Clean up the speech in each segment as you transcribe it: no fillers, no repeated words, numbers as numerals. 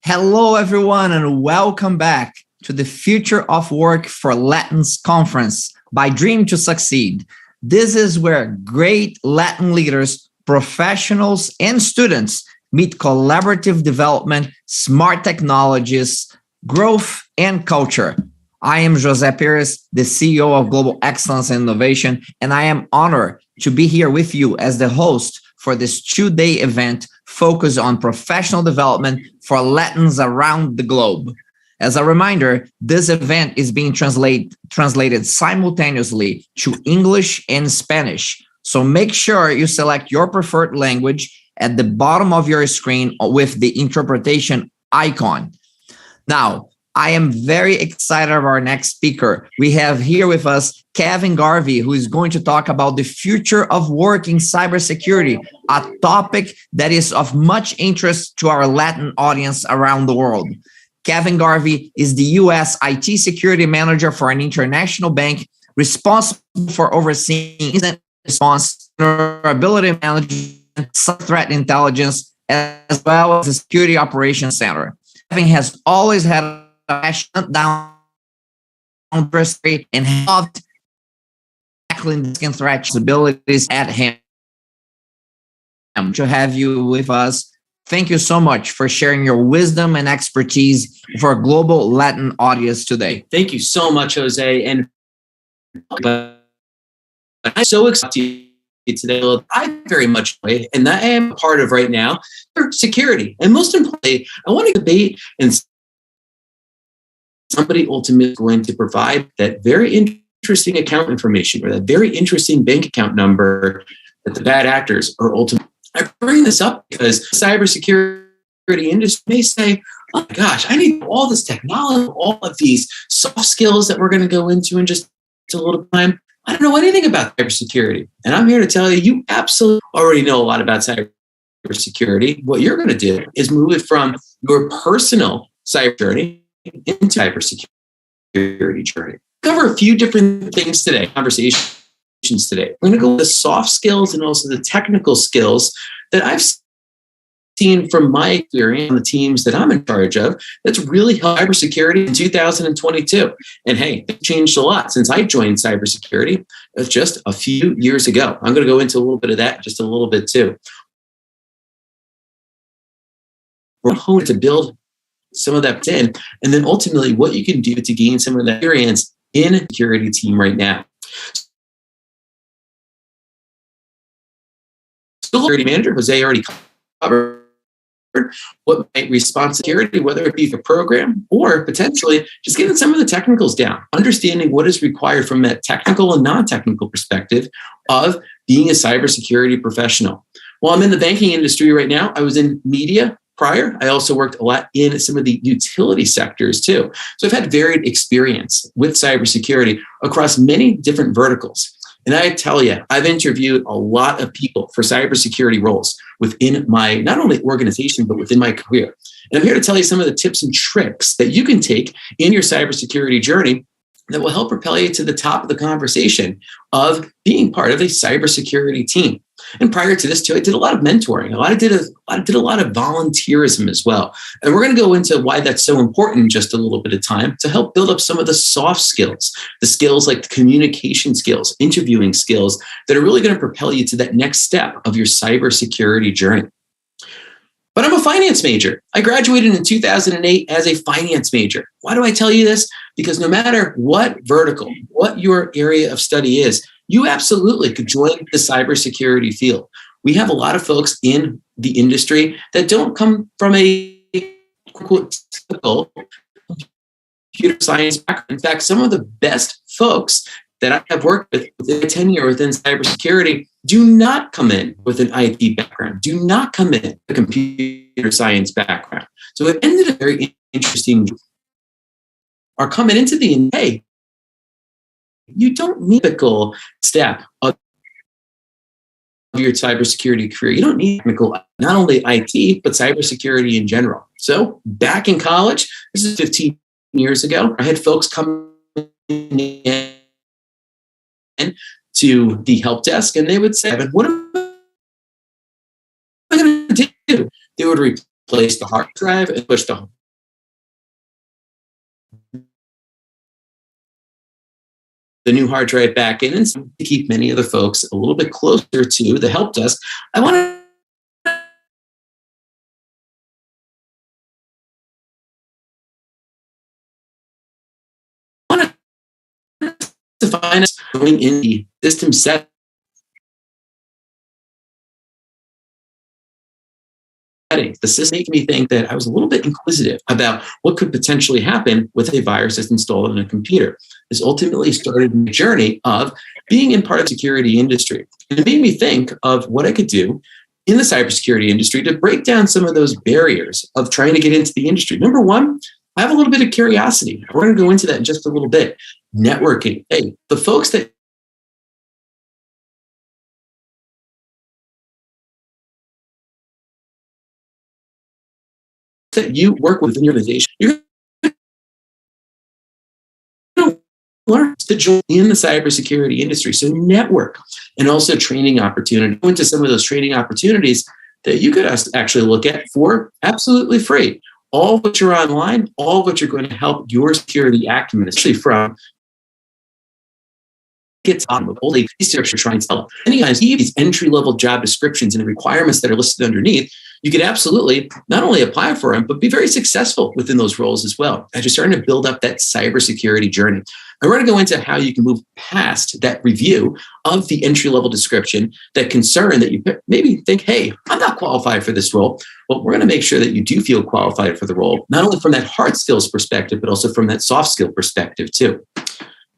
Hello, everyone, and welcome back to the Future of Work for Latins conference by Dream to Succeed. This is where great Latin leaders, professionals, and students meet collaborative development, smart technologies, growth, and culture. I am José Pires, the CEO of Global Excellence and Innovation, and I am honored to be here with you as the host for this two-day event focused on professional development for Latins around the globe. As a reminder, this event is being translated simultaneously to English and Spanish. So make sure you select your preferred language at the bottom of your screen with the interpretation icon. Now, I am very excited about our next speaker. We have here with us Kevin Garvey, who is going to talk about the future of work in cybersecurity, a topic that is of much interest to our Latin audience around the world. Kevin Garvey is the U.S. IT security manager for an international bank responsible for overseeing incident response, vulnerability management, threat intelligence, as well as the security operations center. Kevin has always had a passion down and helped tackling threat abilities at him. To have you with us, Thank you so much for sharing your wisdom and expertise for our global Latin audience today. Thank you so much, Jose. And I'm so excited today. I very much enjoy, and that I am a part of right now, security. And most importantly, I want to debate and somebody ultimately going to provide that very interesting account information or that very interesting bank account number that the bad actors are ultimately. I bring this up because cybersecurity industry may say, oh my gosh, I need all this technology, all of these soft skills that we're going to go into in just a little time. I don't know anything about cybersecurity. And I'm here to tell you, you absolutely already know a lot about cybersecurity. What you're going to do is move it from your personal cyber journey into cybersecurity journey. Cover a few different things today, conversations today. We're going to go with the soft skills and also the technical skills that I've seen from my experience on the teams that I'm in charge of that's really helped cybersecurity in 2022. And hey, it changed a lot since I joined cybersecurity just a few years ago. I'm going to go into a little bit of that just a little bit too. We're hoping to build some of that in, and then ultimately what you can do to gain some of that experience in a security team right now. Security manager, Jose already covered what might respond to security, whether it be the program or potentially just getting some of the technicals down, understanding what is required from that technical and non-technical perspective of being a cybersecurity professional. While I'm in the banking industry right now, I was in media prior. I also worked a lot in some of the utility sectors too. So I've had varied experience with cybersecurity across many different verticals. And I tell you, I've interviewed a lot of people for cybersecurity roles within my, not only organization, but within my career. And I'm here to tell you some of the tips and tricks that you can take in your cybersecurity journey that will help propel you to the top of the conversation of being part of a cybersecurity team. And prior to this too, I did a lot of mentoring. Did a lot of volunteerism as well. And we're going to go into why that's so important in just a little bit of time to help build up some of the soft skills, the skills like the communication skills, interviewing skills that are really going to propel you to that next step of your cybersecurity journey. But I'm a finance major. I graduated in 2008 as a finance major. Why do I tell you this? Because no matter what vertical, what your area of study is, you absolutely could join the cybersecurity field. We have a lot of folks in the industry that don't come from a quote, typical computer science background. In fact, some of the best folks that I have worked with within a tenure within cybersecurity do not come in with an IT background, do not come in with a computer science background. So it ended up very interesting. Are coming into the hey, you don't need a typical step of your cybersecurity career. You don't need technical, not only IT, but cybersecurity in general. So back in college, this is 15 years ago, I had folks come in to the help desk and they would say, what am I going to do? They would replace the hard drive and push the new hard drive back in, and to keep many of the folks a little bit closer to the help desk. I want to find us going in the system set. The system made me think that I was a little bit inquisitive about what could potentially happen with a virus that's installed in a computer. This ultimately started my journey of being in part of the security industry. And it made me think of what I could do in the cybersecurity industry to break down some of those barriers of trying to get into the industry. Number one, I have a little bit of curiosity. We're going to go into that in just a little bit. Networking. Hey, the folks that you work with in your organization, you're going to learn to join in the cybersecurity industry. So network and also training opportunity. Go into some of those training opportunities that you could actually look at for absolutely free. All of which are online, all of which are going to help your security acumen, especially from gets on with all the research you're trying to tell. And you guys see these entry-level job descriptions and the requirements that are listed underneath, you could absolutely not only apply for them, but be very successful within those roles as well, as you're starting to build up that cybersecurity journey. And we're going to go into how you can move past that review of the entry-level description, that concern that you maybe think, hey, I'm not qualified for this role. Well, we're going to make sure that you do feel qualified for the role, not only from that hard skills perspective, but also from that soft skill perspective too.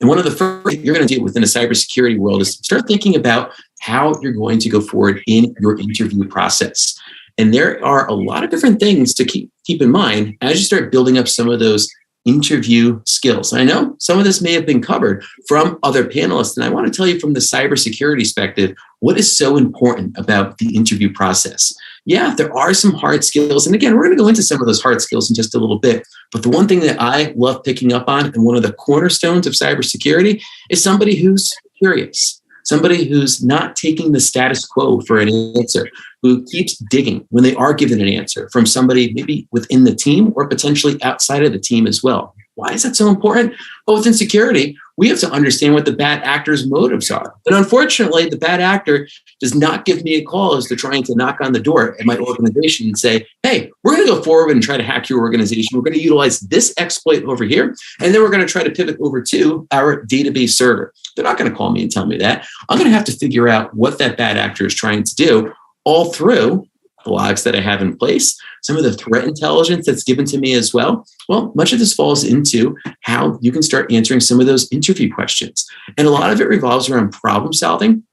And one of the first things you're going to do within a cybersecurity world is start thinking about how you're going to go forward in your interview process. And there are a lot of different things to keep in mind as you start building up some of those interview skills. And I know some of this may have been covered from other panelists, and I want to tell you from the cybersecurity perspective, what is so important about the interview process. Yeah, there are some hard skills. And again, we're going to go into some of those hard skills in just a little bit. But the one thing that I love picking up on, and one of the cornerstones of cybersecurity, is somebody who's curious, somebody who's not taking the status quo for an answer, who keeps digging when they are given an answer from somebody maybe within the team or potentially outside of the team as well. Why is that so important? Well, within security, we have to understand what the bad actor's motives are. And unfortunately, the bad actor does not give me a call as they're trying to knock on the door at my organization and say, hey, we're going to go forward and try to hack your organization. We're going to utilize this exploit over here, and then we're going to try to pivot over to our database server. They're not going to call me and tell me that. I'm going to have to figure out what that bad actor is trying to do all through the logs that I have in place, some of the threat intelligence that's given to me as well. Well, much of this falls into how you can start answering some of those interview questions. And a lot of it revolves around problem solving,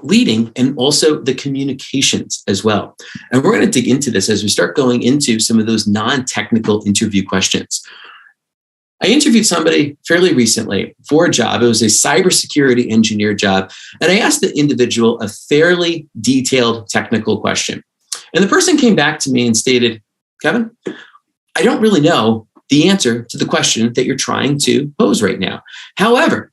leading, and also the communications as well. And we're going to dig into this as we start going into some of those non-technical interview questions. I interviewed somebody fairly recently for a job. It was a cybersecurity engineer job. And I asked the individual a fairly detailed technical question. And the person came back to me and stated, Kevin, I don't really know the answer to the question that you're trying to pose right now. However,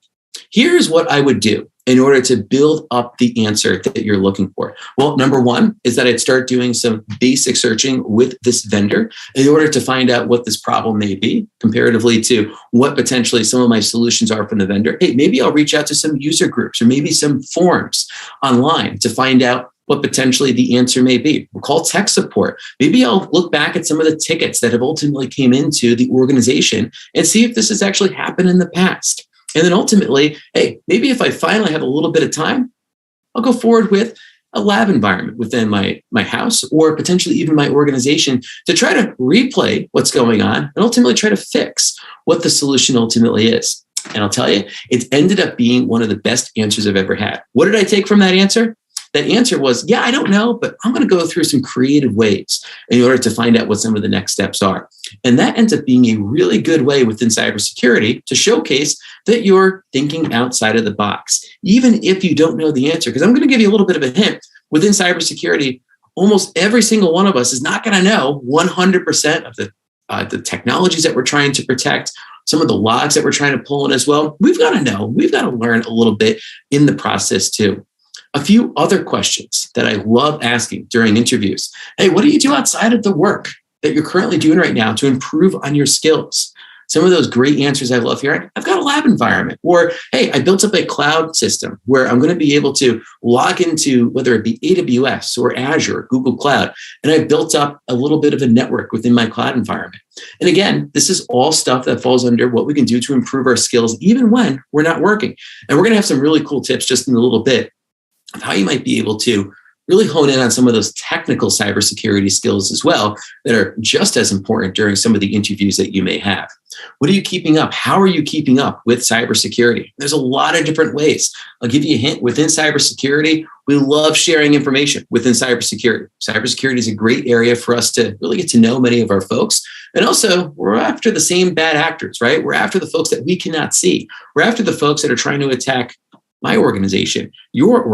here's what I would do in order to build up the answer that you're looking for. Well, number one is that I'd start doing some basic searching with this vendor in order to find out what this problem may be comparatively to what potentially some of my solutions are from the vendor. Hey, maybe I'll reach out to some user groups or maybe some forums online to find out what potentially the answer may be. We'll call tech support. Maybe I'll look back at some of the tickets that have ultimately came into the organization and see if this has actually happened in the past. And then ultimately, hey, maybe if I finally have a little bit of time, I'll go forward with a lab environment within my house or potentially even my organization to try to replay what's going on and ultimately try to fix what the solution ultimately is. And I'll tell you, it's ended up being one of the best answers I've ever had. What did I take from that answer? That answer was, yeah, I don't know, but I'm going to go through some creative ways in order to find out what some of the next steps are. And that ends up being a really good way within cybersecurity to showcase that you're thinking outside of the box, even if you don't know the answer. Because I'm going to give you a little bit of a hint. Within cybersecurity, almost every single one of us is not going to know 100% of the technologies that we're trying to protect, some of the logs that we're trying to pull in as well. We've got to know, we've got to learn a little bit in the process too. A few other questions that I love asking during interviews. Hey, what do you do outside of the work that you're currently doing right now to improve on your skills? Some of those great answers I love hearing. I've got a lab environment. Or, hey, I built up a cloud system where I'm going to be able to log into whether it be AWS or Azure, or Google Cloud, and I've built up a little bit of a network within my cloud environment. And again, this is all stuff that falls under what we can do to improve our skills even when we're not working. And we're going to have some really cool tips just in a little bit of how you might be able to really hone in on some of those technical cybersecurity skills as well that are just as important during some of the interviews that you may have. What are you keeping up? How are you keeping up with cybersecurity? There's a lot of different ways. I'll give you a hint. Within cybersecurity, we love sharing information within cybersecurity. Cybersecurity is a great area for us to really get to know many of our folks. And also, we're after the same bad actors, right? We're after the folks that we cannot see. We're after the folks that are trying to attack my organization, your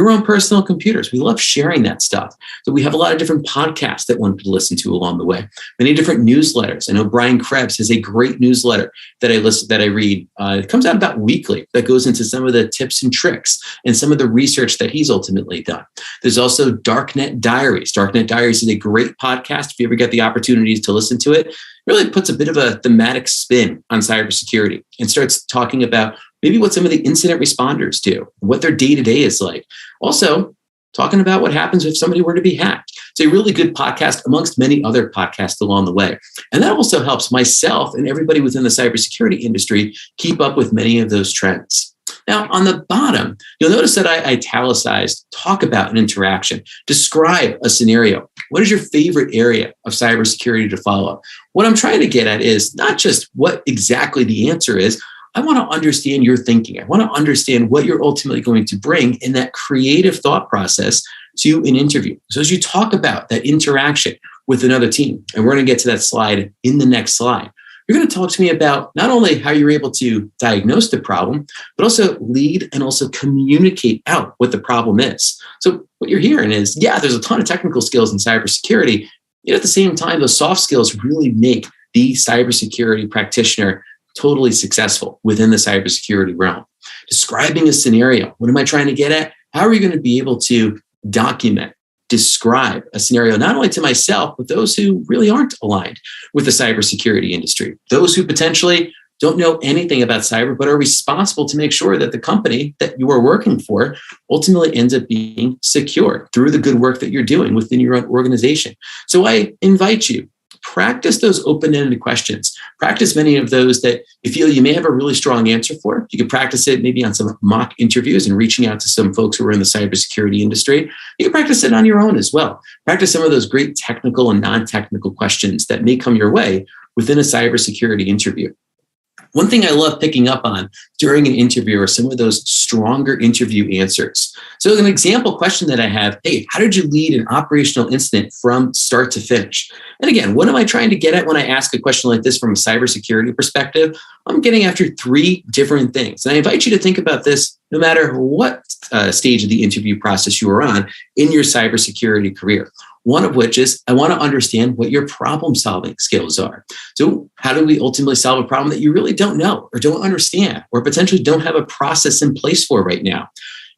own personal computers. We love sharing that stuff. So we have a lot of different podcasts that one could listen to along the way. Many different newsletters. I know Brian Krebs has a great newsletter that I read. It comes out about weekly that goes into some of the tips and tricks and some of the research that he's ultimately done. There's also Darknet Diaries. Darknet Diaries is a great podcast. If you ever get the opportunities to listen to it, really puts a bit of a thematic spin on cybersecurity and starts talking about maybe what some of the incident responders do, what their day-to-day is like. Also, talking about what happens if somebody were to be hacked. It's a really good podcast amongst many other podcasts along the way. And that also helps myself and everybody within the cybersecurity industry keep up with many of those trends. Now, on the bottom, you'll notice that I italicized talk about an interaction, describe a scenario. What is your favorite area of cybersecurity to follow? What I'm trying to get at is not just what exactly the answer is. I want to understand your thinking. I want to understand what you're ultimately going to bring in that creative thought process to an interview. So as you talk about that interaction with another team, and we're going to get to that slide in the next slide, you're going to talk to me about not only how you're able to diagnose the problem, but also lead and also communicate out what the problem is. So what you're hearing is, yeah, there's a ton of technical skills in cybersecurity, yet at the same time, those soft skills really make the cybersecurity practitioner totally successful within the cybersecurity realm. Describing a scenario. What am I trying to get at? How are you going to be able to document, describe a scenario, not only to myself, but those who really aren't aligned with the cybersecurity industry, those who potentially don't know anything about cyber, but are responsible to make sure that the company that you are working for ultimately ends up being secure through the good work that you're doing within your own organization. So I invite you, practice those open-ended questions. Practice many of those that you feel you may have a really strong answer for. You can practice it maybe on some mock interviews and reaching out to some folks who are in the cybersecurity industry. You can practice it on your own as well. Practice some of those great technical and non-technical questions that may come your way within a cybersecurity interview. One thing I love picking up on during an interview are some of those stronger interview answers. So an example question that I have, hey, how did you lead an operational incident from start to finish? And again, what am I trying to get at when I ask a question like this from a cybersecurity perspective? I'm getting after three different things. And I invite you to think about this no matter what stage of the interview process you are on in your cybersecurity career. One of which is I want to understand what your problem solving skills are. So how do we ultimately solve a problem that you really don't know or don't understand or potentially don't have a process in place for right now?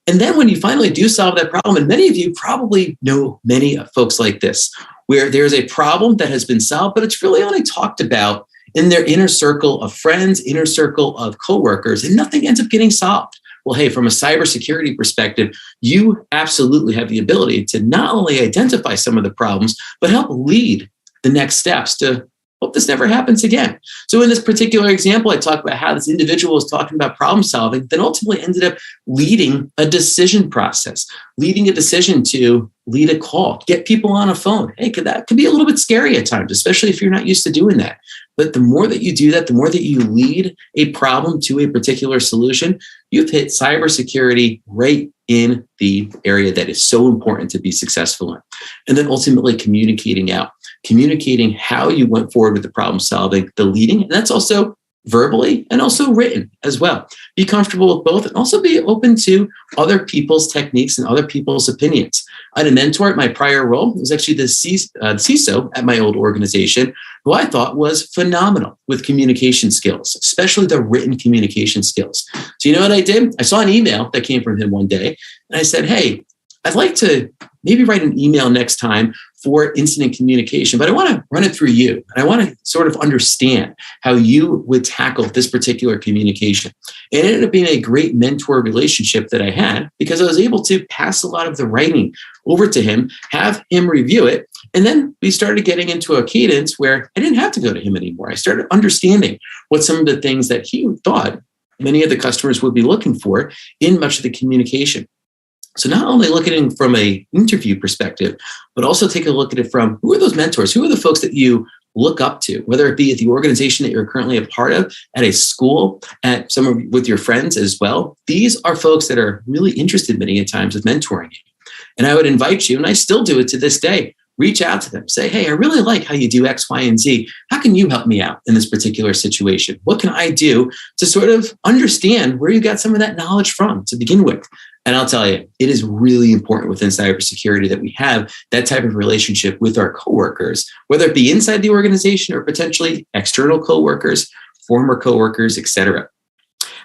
And then when you finally do solve that problem, and many of you probably know many folks like this, where there's a problem that has been solved, but it's really only talked about in their inner circle of friends, inner circle of coworkers, and nothing ends up getting solved. Well, hey, from a cybersecurity perspective, you absolutely have the ability to not only identify some of the problems, but help lead the next steps to hope this never happens again. So in this particular example, I talked about how this individual was talking about problem solving, then ultimately ended up leading a decision process, leading a decision to lead a call, get people on a phone. Hey, that could be a little bit scary at times, especially if you're not used to doing that. But the more that you do that, the more that you lead a problem to a particular solution, you've hit cybersecurity right in the area that is so important to be successful in. And then ultimately communicating out, communicating how you went forward with the problem solving, the leading, and that's also verbally and also written as well. Be comfortable with both and also be open to other people's techniques and other people's opinions. I had a mentor at my prior role. It was actually the CISO at my old organization, who I thought was phenomenal with communication skills, especially the written communication skills. So you know what I did? I saw an email that came from him one day, and I said, hey, I'd like to maybe write an email next time for incident communication, but I want to run it through you. And I want to sort of understand how you would tackle this particular communication. And it ended up being a great mentor relationship that I had because I was able to pass a lot of the writing over to him, have him review it. And then we started getting into a cadence where I didn't have to go to him anymore. I started understanding what some of the things that he thought many of the customers would be looking for in much of the communication. So not only look at it from an interview perspective, but also take a look at it from who are those mentors? Who are the folks that you look up to, whether it be at the organization that you're currently a part of, at a school, at some with your friends as well. These are folks that are really interested many a times with mentoring you. And I would invite you, and I still do it to this day, reach out to them. Say, hey, I really like how you do X, Y, and Z. How can you help me out in this particular situation? What can I do to sort of understand where you got some of that knowledge from to begin with? And I'll tell you, it is really important within cybersecurity that we have that type of relationship with our coworkers, whether it be inside the organization or potentially external coworkers, former coworkers, et cetera.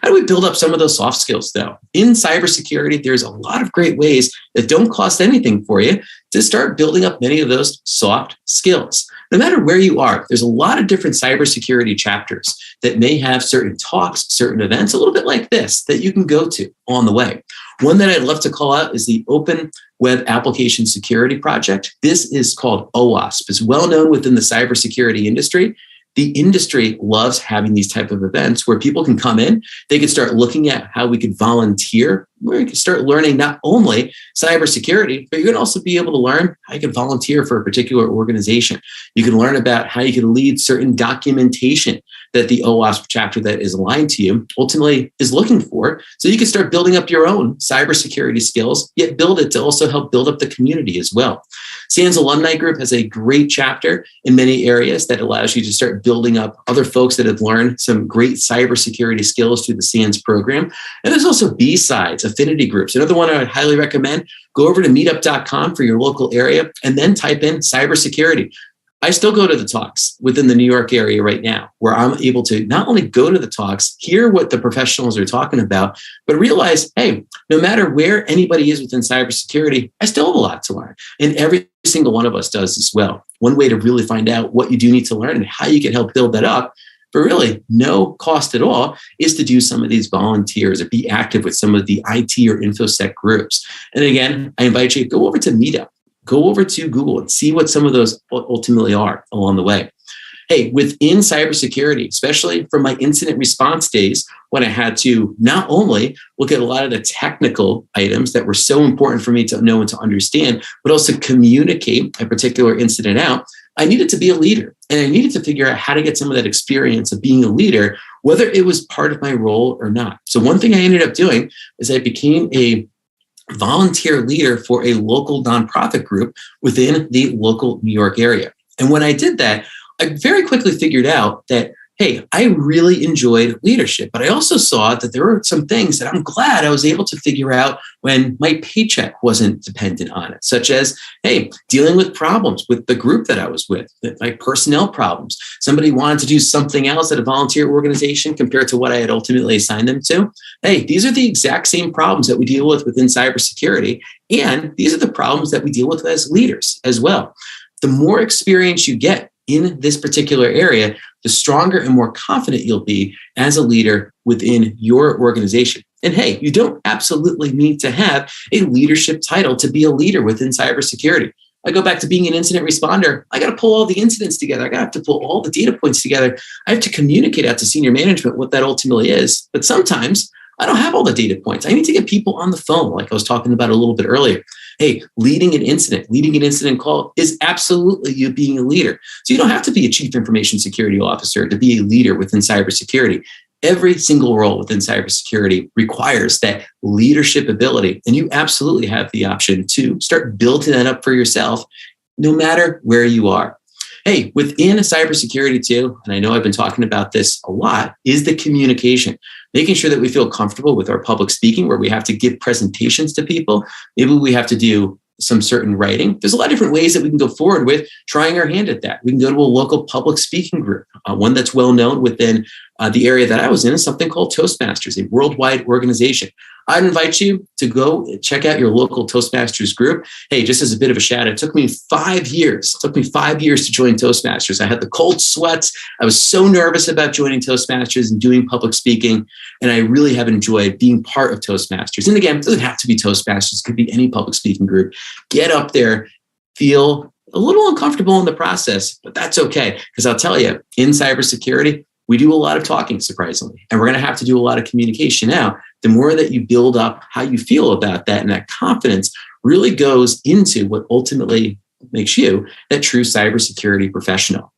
How do we build up some of those soft skills, though? In cybersecurity, there's a lot of great ways that don't cost anything for you to start building up many of those soft skills. No matter where you are, there's a lot of different cybersecurity chapters that may have certain talks, certain events, a little bit like this, that you can go to on the way. One that I'd love to call out is the Open Web Application Security Project. This is called OWASP. It's well known within the cybersecurity industry. The industry loves having these type of events where people can come in, they can start looking at how we could volunteer, where you can start learning not only cybersecurity, but you can also be able to learn how you can volunteer for a particular organization. You can learn about how you can lead certain documentation that the OWASP chapter that is aligned to you ultimately is looking for. So you can start building up your own cybersecurity skills, yet build it to also help build up the community as well. SANS Alumni Group has a great chapter in many areas that allows you to start building up other folks that have learned some great cybersecurity skills through the SANS program. And there's also B-sides, affinity groups. Another one I would highly recommend, go over to meetup.com for your local area and then type in cybersecurity. I still go to the talks within the New York area right now, where I'm able to not only go to the talks, hear what the professionals are talking about, but realize, hey, no matter where anybody is within cybersecurity, I still have a lot to learn. And every single one of us does as well. One way to really find out what you do need to learn and how you can help build that up for really no cost at all is to do some of these volunteers or be active with some of the IT or InfoSec groups. And again, I invite you to go over to Meetup. Go over to Google and see what some of those ultimately are along the way. Hey, within cybersecurity, especially from my incident response days, when I had to not only look at a lot of the technical items that were so important for me to know and to understand, but also communicate a particular incident out, I needed to be a leader. And I needed to figure out how to get some of that experience of being a leader, whether it was part of my role or not. So one thing I ended up doing is I became a volunteer leader for a local nonprofit group within the local New York area. And when I did that, I very quickly figured out that, hey, I really enjoyed leadership, but I also saw that there were some things that I'm glad I was able to figure out when my paycheck wasn't dependent on it, such as, hey, dealing with problems with the group that I was with, my personnel problems. Somebody wanted to do something else at a volunteer organization compared to what I had ultimately assigned them to. Hey, these are the exact same problems that we deal with within cybersecurity, and these are the problems that we deal with as leaders as well. The more experience you get in this particular area, the stronger and more confident you'll be as a leader within your organization. And hey, you don't absolutely need to have a leadership title to be a leader within cybersecurity. I go back to being an incident responder. I got to pull all the incidents together. I got to pull all the data points together. I have to communicate out to senior management what that ultimately is. But sometimes I don't have all the data points. I need to get people on the phone, like I was talking about a little bit earlier. Hey, leading an incident call is absolutely you being a leader. So you don't have to be a chief information security officer to be a leader within cybersecurity. Every single role within cybersecurity requires that leadership ability, and you absolutely have the option to start building that up for yourself, no matter where you are. Hey, within cybersecurity too, and I know I've been talking about this a lot, is the communication. Making sure that we feel comfortable with our public speaking, where we have to give presentations to people. Maybe we have to do some certain writing. There's a lot of different ways that we can go forward with trying our hand at that. We can go to a local public speaking group. One that's well known within the area that I was in is something called Toastmasters, a worldwide organization. I'd invite you to go check out your local Toastmasters group. Hey, just as a bit of a shout out, it took me 5 years. It took me 5 years to join Toastmasters. I had the cold sweats. I was so nervous about joining Toastmasters and doing public speaking. And I really have enjoyed being part of Toastmasters. And again, it doesn't have to be Toastmasters. It could be any public speaking group. Get up there, feel a little uncomfortable in the process, but that's okay. Because I'll tell you, in cybersecurity, we do a lot of talking, surprisingly, and we're going to have to do a lot of communication now. The more that you build up how you feel about that, and that confidence really goes into what ultimately makes you that true cybersecurity professional.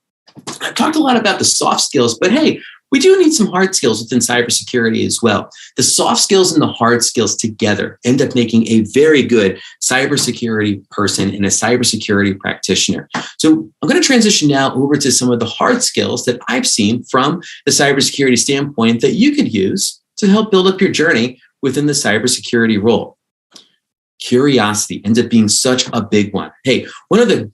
I've talked a lot about the soft skills, but hey, we do need some hard skills within cybersecurity as well. The soft skills and the hard skills together end up making a very good cybersecurity person and a cybersecurity practitioner. So I'm going to transition now over to some of the hard skills that I've seen from the cybersecurity standpoint that you could use to help build up your journey within the cybersecurity role. Curiosity ends up being such a big one. Hey, one of the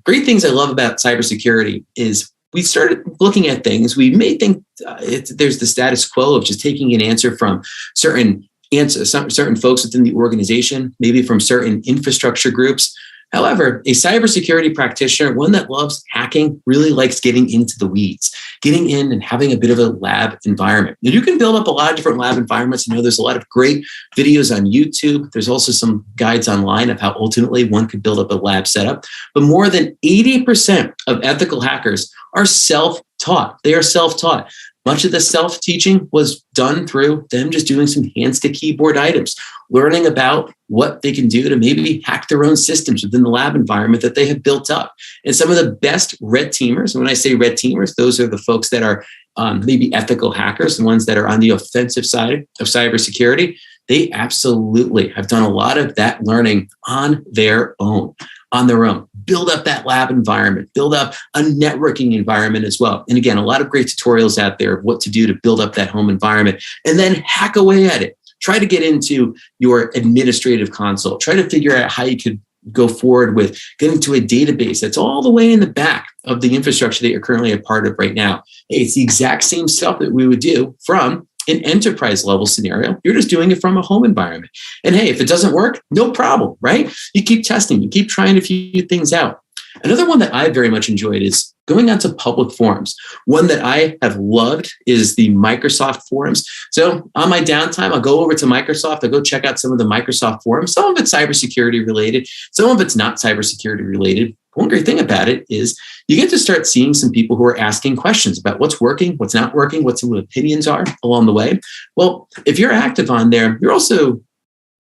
great things I love about cybersecurity is we started looking at things. We may think there's the status quo of just taking an answer from certain folks within the organization, maybe from certain infrastructure groups. However, a cybersecurity practitioner, one that loves hacking, really likes getting into the weeds, getting in and having a bit of a lab environment. And you can build up a lot of different lab environments. I know there's a lot of great videos on YouTube. There's also some guides online of how ultimately one could build up a lab setup. But more than 80% of ethical hackers are self-taught. They are self-taught. Much of the self-teaching was done through them just doing some hands to keyboard items, learning about what they can do to maybe hack their own systems within the lab environment that they have built up. And some of the best red teamers, and when I say red teamers, those are the folks that are maybe ethical hackers, the ones that are on the offensive side of cybersecurity. They absolutely have done a lot of that learning on their own. Build up that lab environment, build up a networking environment as well. And again, a lot of great tutorials out there of what to do to build up that home environment, and then hack away at it. Try to get into your administrative console. Try to figure out how you could go forward with getting to a database that's all the way in the back of the infrastructure that you're currently a part of right now. It's the exact same stuff that we would do from an enterprise level scenario. You're just doing it from a home environment. And hey, if it doesn't work, no problem, right? You keep testing, you keep trying a few things out. Another one that I very much enjoyed is going onto public forums. One that I have loved is the Microsoft forums. So on my downtime, I'll go over to Microsoft. I'll go check out some of the Microsoft forums. Some of it's cybersecurity related. Some of it's not cybersecurity related. One great thing about it is you get to start seeing some people who are asking questions about what's working, what's not working, what some of the opinions are along the way. Well, if you're active on there, you're also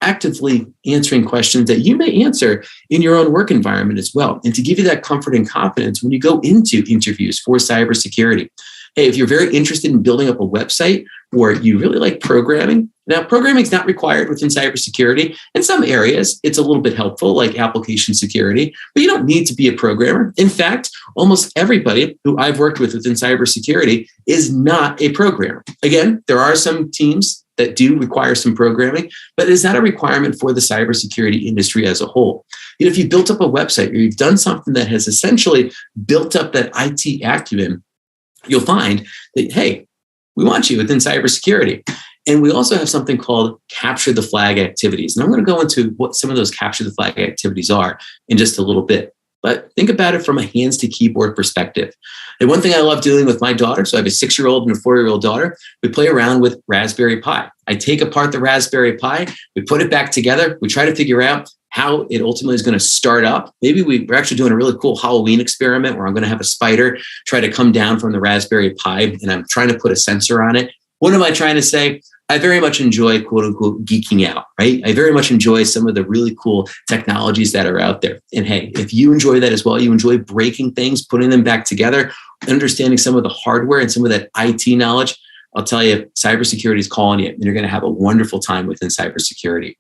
actively answering questions that you may answer in your own work environment as well. And to give you that comfort and confidence when you go into interviews for cybersecurity. Hey, if you're very interested in building up a website or you really like programming, now programming is not required within cybersecurity. In some areas, it's a little bit helpful, like application security, but you don't need to be a programmer. In fact, almost everybody who I've worked with within cybersecurity is not a programmer. Again, there are some teams that do require some programming, but it's not a requirement for the cybersecurity industry as a whole. If you've built up a website or you've done something that has essentially built up that IT acumen, you'll find that, hey, we want you within cybersecurity. And we also have something called capture the flag activities. And I'm going to go into what some of those capture the flag activities are in just a little bit. But think about it from a hands to keyboard perspective. And one thing I love doing with my daughter, so I have a 6-year-old and a 4-year-old daughter, we play around with Raspberry Pi. I take apart the Raspberry Pi, we put it back together, we try to figure out how it ultimately is going to start up. Maybe we're actually doing a really cool Halloween experiment where I'm going to have a spider try to come down from the Raspberry Pi, and I'm trying to put a sensor on it. What am I trying to say? I very much enjoy, quote unquote, geeking out, right? I very much enjoy some of the really cool technologies that are out there. And hey, if you enjoy that as well, you enjoy breaking things, putting them back together, understanding some of the hardware and some of that IT knowledge, I'll tell you, cybersecurity is calling you, and you're going to have a wonderful time within cybersecurity.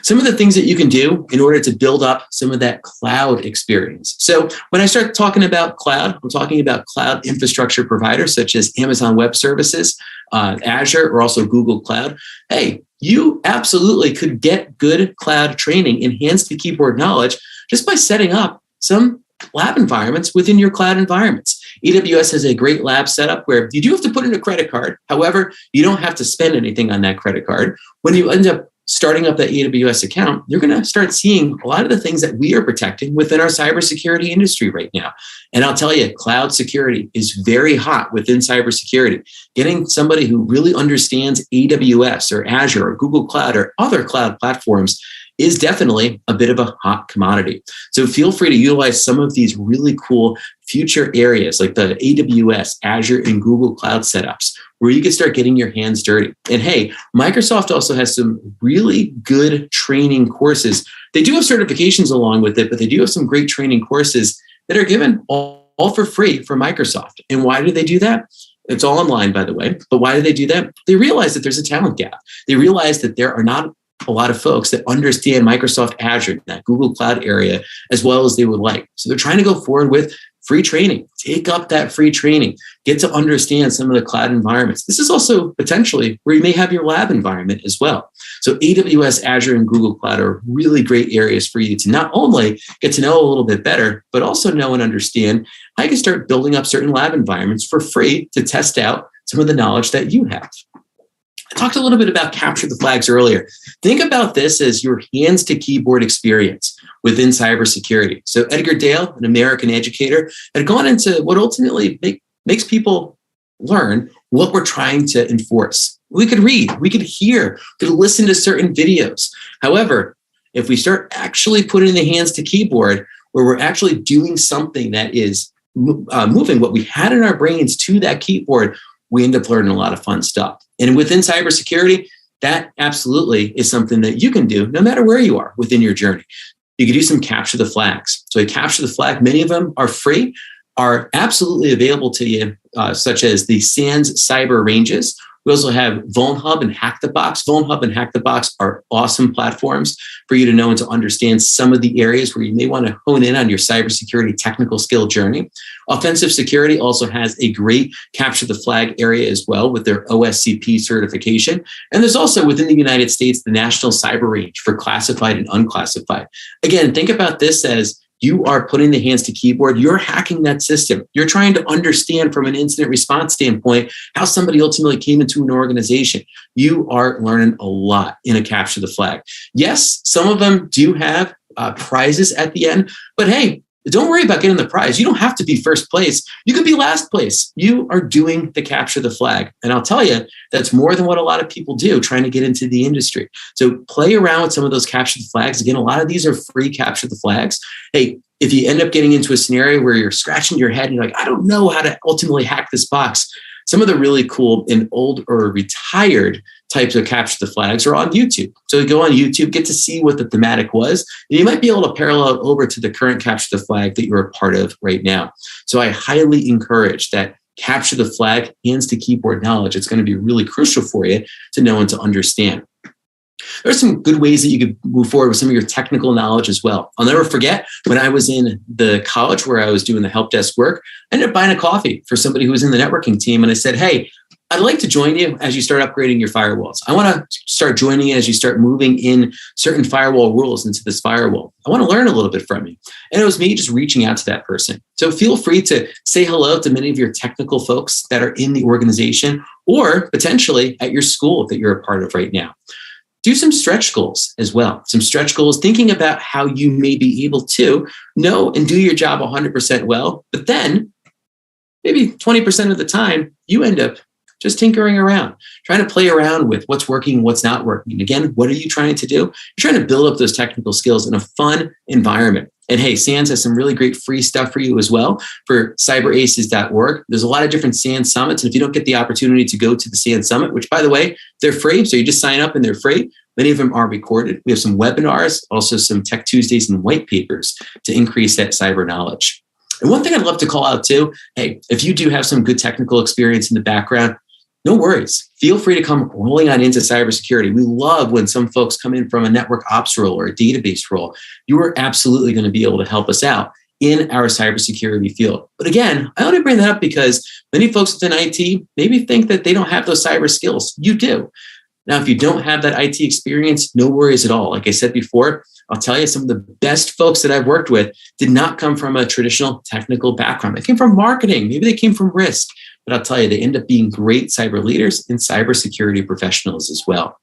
Some of the things that you can do in order to build up some of that cloud experience. So when I start talking about cloud, I'm talking about cloud infrastructure providers such as Amazon Web Services, Azure, or also Google Cloud. Hey, you absolutely could get good cloud training, enhanced the keyboard knowledge, just by setting up some lab environments within your cloud environments. AWS has a great lab setup where you do have to put in a credit card. However, you don't have to spend anything on that credit card. When you end up starting up that AWS account, you're going to start seeing a lot of the things that we are protecting within our cybersecurity industry right now. And I'll tell you, cloud security is very hot within cybersecurity. Getting somebody who really understands AWS or Azure or Google Cloud or other cloud platforms is definitely a bit of a hot commodity. So feel free to utilize some of these really cool future areas like the AWS, Azure, and Google Cloud setups, where you can start getting your hands dirty. And hey, Microsoft also has some really good training courses. They do have certifications along with it, but they do have some great training courses that are given all for free for Microsoft. And why do they do that? It's all online, by the way. But why do they do that? They realize that there's a talent gap. They realize that there are not a lot of folks that understand Microsoft Azure, that Google Cloud area, as well as they would like. So they're trying to go forward with free training. Take up that free training. Get to understand some of the cloud environments. This is also potentially where you may have your lab environment as well. So AWS, Azure, and Google Cloud are really great areas for you to not only get to know a little bit better, but also know and understand how you can start building up certain lab environments for free to test out some of the knowledge that you have. I talked a little bit about capture the flags earlier. Think about this as your hands to keyboard experience within cybersecurity. So Edgar Dale, an American educator, had gone into what ultimately makes people learn what we're trying to enforce. We could read, we could hear, we could listen to certain videos. However, if we start actually putting the hands to keyboard, where we're actually doing something that is moving what we had in our brains to that keyboard, we end up learning a lot of fun stuff. And within cybersecurity, that absolutely is something that you can do no matter where you are within your journey. You can do some capture the flags. So a capture the flag, many of them are free, are absolutely available to you, such as the SANS cyber ranges. We also have VulnHub and Hack the Box. VulnHub and Hack the Box are awesome platforms for you to know and to understand some of the areas where you may want to hone in on your cybersecurity technical skill journey. Offensive Security also has a great capture the flag area as well with their OSCP certification. And there's also within the United States, the National Cyber Range for classified and unclassified. Again, think about this as you are putting the hands to keyboard, you're hacking that system. You're trying to understand from an incident response standpoint how somebody ultimately came into an organization. You are learning a lot in a capture the flag. Yes, some of them do have prizes at the end, but hey, don't worry about getting the prize. You don't have to be first place. You could be last place. You are doing the capture the flag. And I'll tell you, that's more than what a lot of people do trying to get into the industry. So play around with some of those capture the flags. Again, a lot of these are free capture the flags. Hey, if you end up getting into a scenario where you're scratching your head and you're like, I don't know how to ultimately hack this box, some of the really cool and old or retired types of capture the flags are on YouTube. So you go on YouTube, get to see what the thematic was, and you might be able to parallel it over to the current capture the flag that you're a part of right now. So I highly encourage that capture the flag, hands to keyboard knowledge. It's going to be really crucial for you to know and to understand. There are some good ways that you could move forward with some of your technical knowledge as well. I'll never forget when I was in the college where I was doing the help desk work, I ended up buying a coffee for somebody who was in the networking team. And I said, hey, I'd like to join you as you start upgrading your firewalls. I want to start joining you as you start moving in certain firewall rules into this firewall. I want to learn a little bit from you. And it was me just reaching out to that person. So feel free to say hello to many of your technical folks that are in the organization or potentially at your school that you're a part of right now. Do some stretch goals as well. Some stretch goals, thinking about how you may be able to know and do your job 100% well, but then maybe 20% of the time you end up just tinkering around, trying to play around with what's working, what's not working. And again, what are you trying to do? You're trying to build up those technical skills in a fun environment. And hey, SANS has some really great free stuff for you as well for cyberaces.org. There's a lot of different SANS summits. And if you don't get the opportunity to go to the SANS summit, which by the way, they're free. So you just sign up and they're free. Many of them are recorded. We have some webinars, also some Tech Tuesdays and white papers to increase that cyber knowledge. And one thing I'd love to call out too, hey, if you do have some good technical experience in the background, no worries. Feel free to come rolling on into cybersecurity. We love when some folks come in from a network ops role or a database role. You are absolutely going to be able to help us out in our cybersecurity field. But again, I only bring that up because many folks within IT maybe think that they don't have those cyber skills. You do. Now, if you don't have that IT experience, no worries at all. Like I said before, I'll tell you, some of the best folks that I've worked with did not come from a traditional technical background. They came from marketing. Maybe they came from risk. But I'll tell you, they end up being great cyber leaders and cybersecurity professionals as well.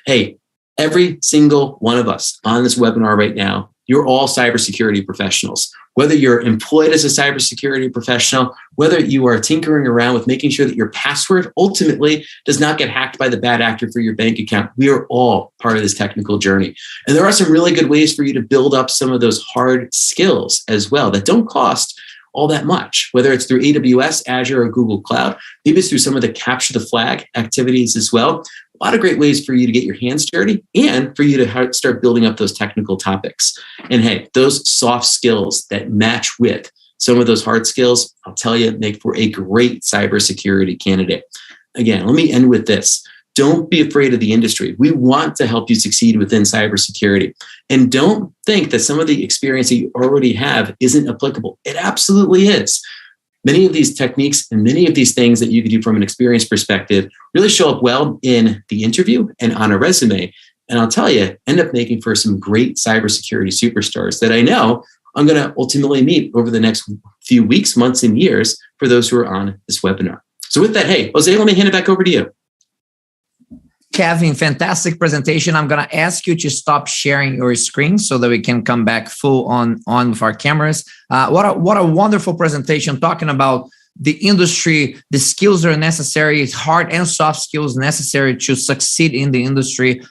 Hey, every single one of us on this webinar right now, you're all cybersecurity professionals. Whether you're employed as a cybersecurity professional, whether you are tinkering around with making sure that your password ultimately does not get hacked by the bad actor for your bank account, we are all part of this technical journey. And there are some really good ways for you to build up some of those hard skills as well that don't cost all that much, whether it's through AWS, Azure, or Google Cloud. Maybe it's through some of the capture the flag activities as well. A lot of great ways for you to get your hands dirty and for you to start building up those technical topics. And hey, those soft skills that match with some of those hard skills, I'll tell you, make for a great cybersecurity candidate. Again, let me end with this. Don't be afraid of the industry. We want to help you succeed within cybersecurity. And don't think that some of the experience that you already have isn't applicable. It absolutely is. Many of these techniques and many of these things that you can do from an experience perspective really show up well in the interview and on a resume. And I'll tell you, end up making for some great cybersecurity superstars that I know I'm going to ultimately meet over the next few weeks, months, and years for those who are on this webinar. So with that, hey, Jose, let me hand it back over to you. Kevin, fantastic presentation. I'm going to ask you to stop sharing your screen so that we can come back full on with our cameras. What a wonderful presentation talking about the industry, the skills that are necessary, hard and soft skills necessary to succeed in the industry.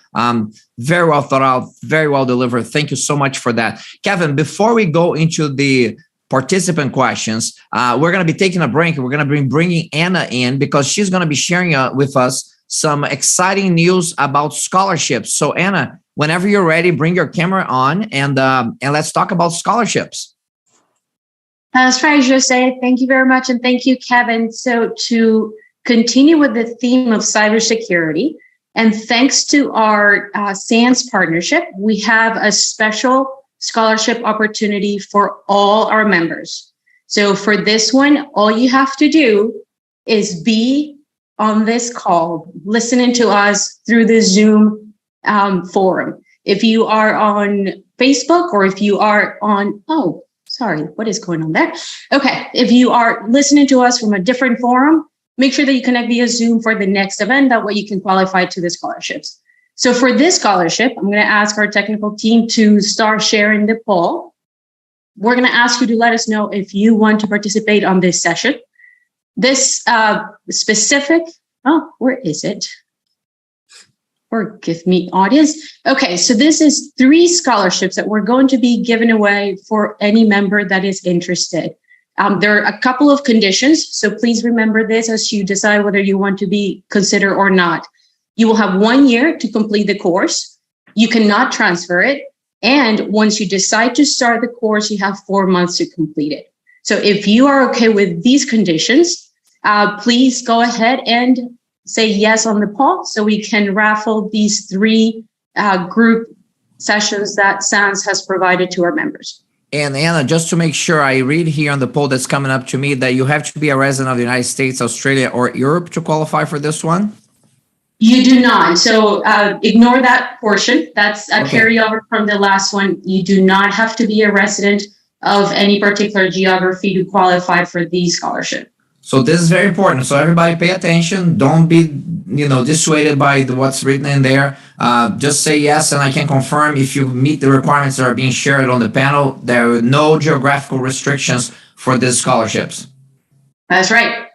Very well thought out, very well delivered. Thank you so much for that. Kevin, before we go into the participant questions, we're going to be taking a break. We're going to be bringing Anna in because she's going to be sharing with us some exciting news about scholarships. So Anna, whenever you're ready, bring your camera on and let's talk about scholarships. That's right, Jose. Thank you very much. And thank you, Kevin. So to continue with the theme of cybersecurity, and thanks to our SANS partnership, we have a special scholarship opportunity for all our members. So for this one, all you have to do is be on this call, listening to us through the Zoom forum. If you are on Facebook or if you are on, what is going on there? Okay, if you are listening to us from a different forum, make sure that you connect via Zoom for the next event. That way you can qualify to the scholarships. So for this scholarship, I'm going to ask our technical team to start sharing the poll. We're going to ask you to let us know if you want to participate on this session. This specific, where is it? Forgive me, audience. Okay, so this is 3 scholarships that we're going to be giving away for any member that is interested. There are a couple of conditions, so please remember this as you decide whether you want to be considered or not. You will have 1 year to complete the course. You cannot transfer it. And once you decide to start the course, you have 4 months to complete it. So if you are okay with these conditions, please go ahead and say yes on the poll so we can raffle these 3 group sessions that SANS has provided to our members. And Anna, just to make sure, I read here on the poll that's coming up to me that you have to be a resident of the United States, Australia, or Europe to qualify for this one? You do not. So ignore that portion. That's a carryover from the last one. You do not have to be a resident of any particular geography to qualify for the scholarship. So this is very important. So everybody pay attention. Don't be, dissuaded by what's written in there. Just say yes, and I can confirm if you meet the requirements that are being shared on the panel, there are no geographical restrictions for these scholarships. That's right.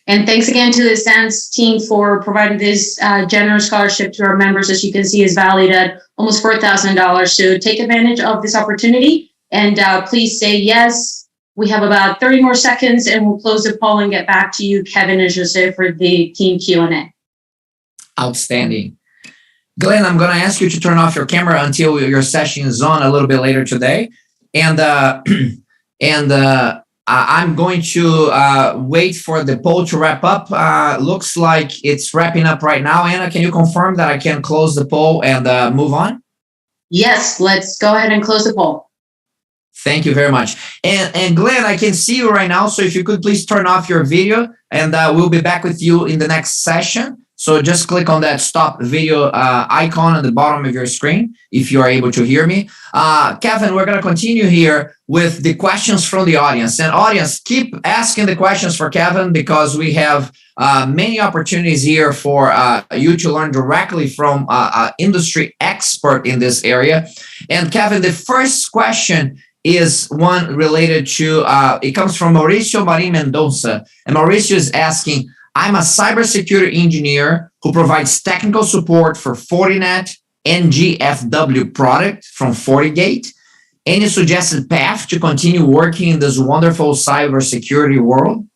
And thanks again to the SANS team for providing this generous scholarship to our members. As you can see, is valued at almost $4,000. So take advantage of this opportunity and please say yes. We have about 30 more seconds and we'll close the poll and get back to you, Kevin and Jose, for the team Q&A. Outstanding. Glenn, I'm going to ask you to turn off your camera until your session is on a little bit later today. And I'm going to wait for the poll to wrap up. Looks like it's wrapping up right now. Anna, can you confirm that I can close the poll and move on? Yes, let's go ahead and close the poll. Thank you very much. And Glenn, I can see you right now. So if you could please turn off your video and we'll be back with you in the next session. So just click on that stop video icon at the bottom of your screen if you are able to hear me. Kevin, we're going to continue here with the questions from the audience. And audience, keep asking the questions for Kevin because we have many opportunities here for you to learn directly from an industry expert in this area. And Kevin, the first question is one related to, it comes from Mauricio Marin Mendoza. And Mauricio is asking, I'm a cybersecurity engineer who provides technical support for Fortinet NGFW product from FortiGate. Any suggested path to continue working in this wonderful cybersecurity world?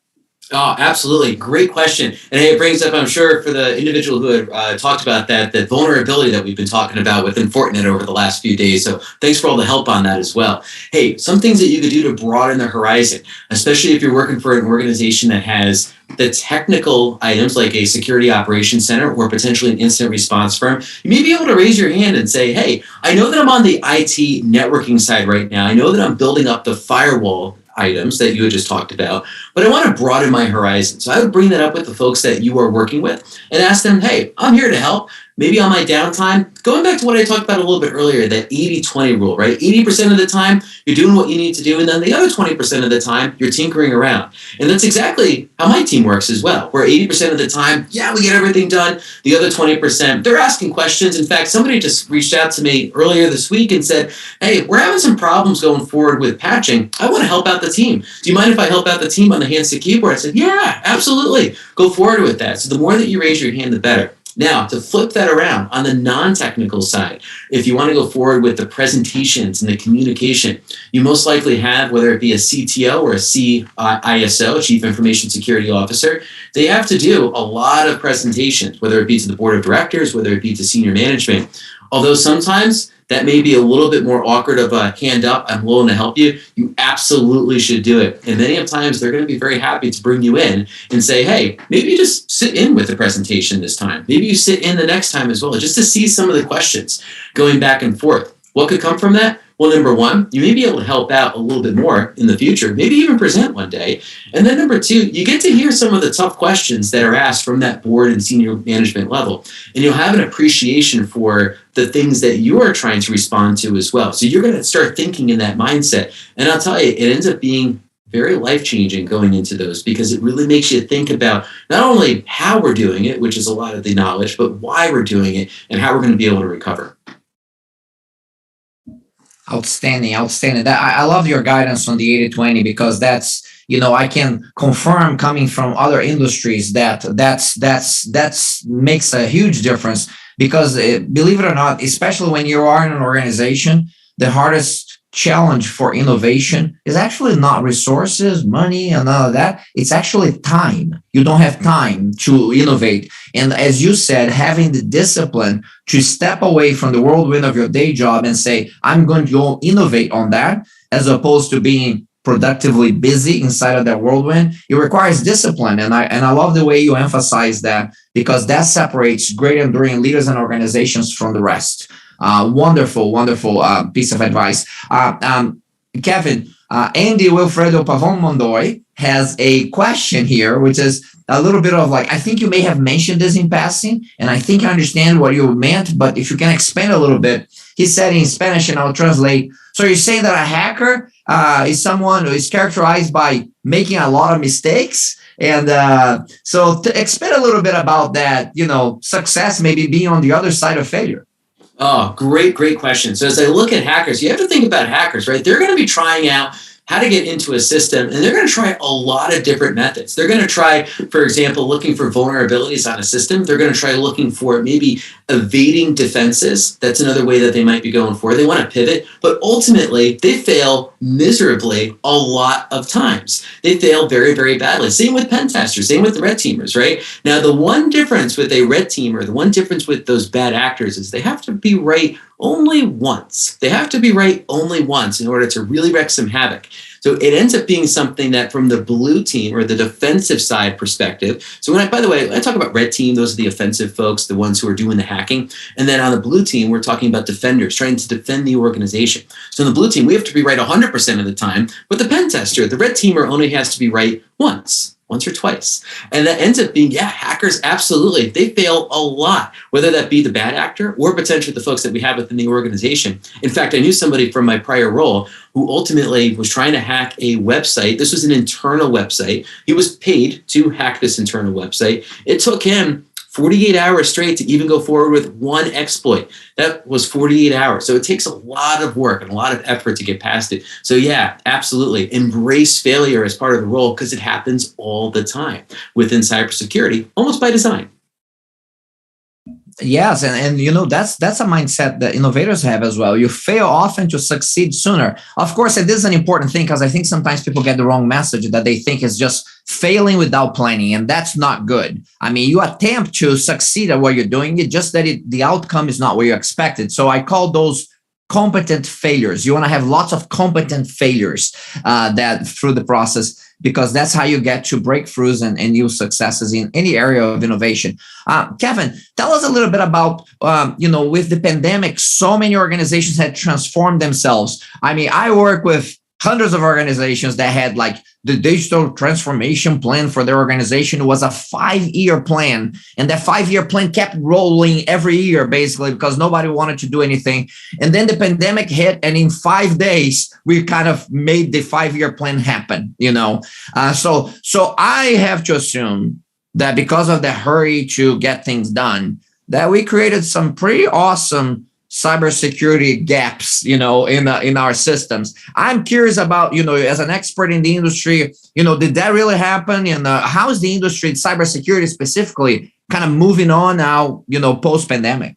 Oh, absolutely. Great question. And hey, it brings up, I'm sure, for the individual who had talked about that vulnerability that we've been talking about within Fortinet over the last few days. So thanks for all the help on that as well. Hey, some things that you could do to broaden the horizon, especially if you're working for an organization that has the technical items like a security operations center or potentially an incident response firm. You may be able to raise your hand and say, hey, I know that I'm on the IT networking side right now. I know that I'm building up the firewall items that you had just talked about, but I want to broaden my horizon. So I would bring that up with the folks that you are working with and ask them, hey, I'm here to help. Maybe on my downtime, going back to what I talked about a little bit earlier, that 80-20 rule, right? 80% of the time, you're doing what you need to do, and then the other 20% of the time, you're tinkering around. And that's exactly how my team works as well, where 80% of the time, yeah, we get everything done. The other 20%, they're asking questions. In fact, somebody just reached out to me earlier this week and said, hey, we're having some problems going forward with patching. I want to help out the team. Do you mind if I help out the team on the handset keyboard? I said, yeah, absolutely. Go forward with that. So the more that you raise your hand, the better. Now, to flip that around on the non-technical side, if you want to go forward with the presentations and the communication, you most likely have, whether it be a CTO or a CISO, Chief Information Security Officer, they have to do a lot of presentations, whether it be to the board of directors, whether it be to senior management. Although sometimes that may be a little bit more awkward of a hand up, I'm willing to help you, you absolutely should do it. And many of times they're going to be very happy to bring you in and say, hey, maybe you just sit in with the presentation this time. Maybe you sit in the next time as well, just to see some of the questions going back and forth. What could come from that? Well, number one, you may be able to help out a little bit more in the future, maybe even present one day. And then number two, you get to hear some of the tough questions that are asked from that board and senior management level. And you'll have an appreciation for the things that you are trying to respond to as well. So you're going to start thinking in that mindset. And I'll tell you, it ends up being very life-changing going into those, because it really makes you think about not only how we're doing it, which is a lot of the knowledge, but why we're doing it and how we're going to be able to recover. Outstanding, outstanding. I love your guidance on the 80-20, because that's, I can confirm, coming from other industries, that's makes a huge difference. Because believe it or not, especially when you are in an organization, the hardest challenge for innovation is actually not resources, money, and all of that. It's actually time. You don't have time to innovate. And as you said, having the discipline to step away from the whirlwind of your day job and say, I'm going to go innovate on that, as opposed to being productively busy inside of that whirlwind, it requires discipline. And I love the way you emphasize that, because that separates great enduring leaders and organizations from the rest. Wonderful piece of advice. Kevin, Andy Wilfredo Pavon Mondoy has a question here, which is a little bit of like, I think you may have mentioned this in passing, and I think I understand what you meant, but if you can expand a little bit. He said in Spanish, and I'll translate. So you're saying that a hacker is someone who is characterized by making a lot of mistakes? And so to expand a little bit about that, success maybe being on the other side of failure. Oh, great question. So as I look at hackers, you have to think about hackers, right? They're going to be trying out how to get into a system, and they're going to try a lot of different methods. They're going to try, for example, looking for vulnerabilities on a system. They're going to try looking for maybe evading defenses. That's another way that they might be going for. They want to pivot, but ultimately they fail miserably a lot of times. They fail very, very badly. Same with pen testers, same with the red teamers, right? Now, the one difference with a red teamer, the one difference with those bad actors is they have to be right only once. They have to be right only once in order to really wreak some havoc. So it ends up being something that from the blue team or the defensive side perspective. So by the way, I talk about red team, those are the offensive folks, the ones who are doing the hacking. And then on the blue team, we're talking about defenders trying to defend the organization. So in the blue team, we have to be right 100% of the time. But the pen tester, the red teamer, only has to be right once or twice. And that ends up being, hackers, absolutely. They fail a lot, whether that be the bad actor or potentially the folks that we have within the organization. In fact, I knew somebody from my prior role who ultimately was trying to hack a website. This was an internal website. He was paid to hack this internal website. It took him 48 hours straight to even go forward with one exploit. That was 48 hours. So it takes a lot of work and a lot of effort to get past it. So yeah, absolutely. Embrace failure as part of the role, because it happens all the time within cybersecurity, almost by design. Yes, and you know that's a mindset that innovators have as well. You fail often to succeed sooner. Of course, it is an important thing because I think sometimes people get the wrong message that they think is just failing without planning, and that's not good. I mean, you attempt to succeed at what you're doing, it just that the outcome is not what you expected. So I call those competent failures. You want to have lots of competent failures that through the process, because that's how you get to breakthroughs and new successes in any area of innovation. Kevin, tell us a little bit about, with the pandemic, so many organizations had transformed themselves. I mean, I work with hundreds of organizations that had like the digital transformation plan for their organization was a 5-year plan. And that 5-year plan kept rolling every year, basically, because nobody wanted to do anything. And then the pandemic hit, and in 5 days, we kind of made the 5-year plan happen, So I have to assume that because of the hurry to get things done, that we created some pretty awesome cybersecurity gaps, in our systems. I'm curious about, as an expert in the industry, did that really happen? And how is the industry, cybersecurity specifically, kind of moving on now, post-pandemic?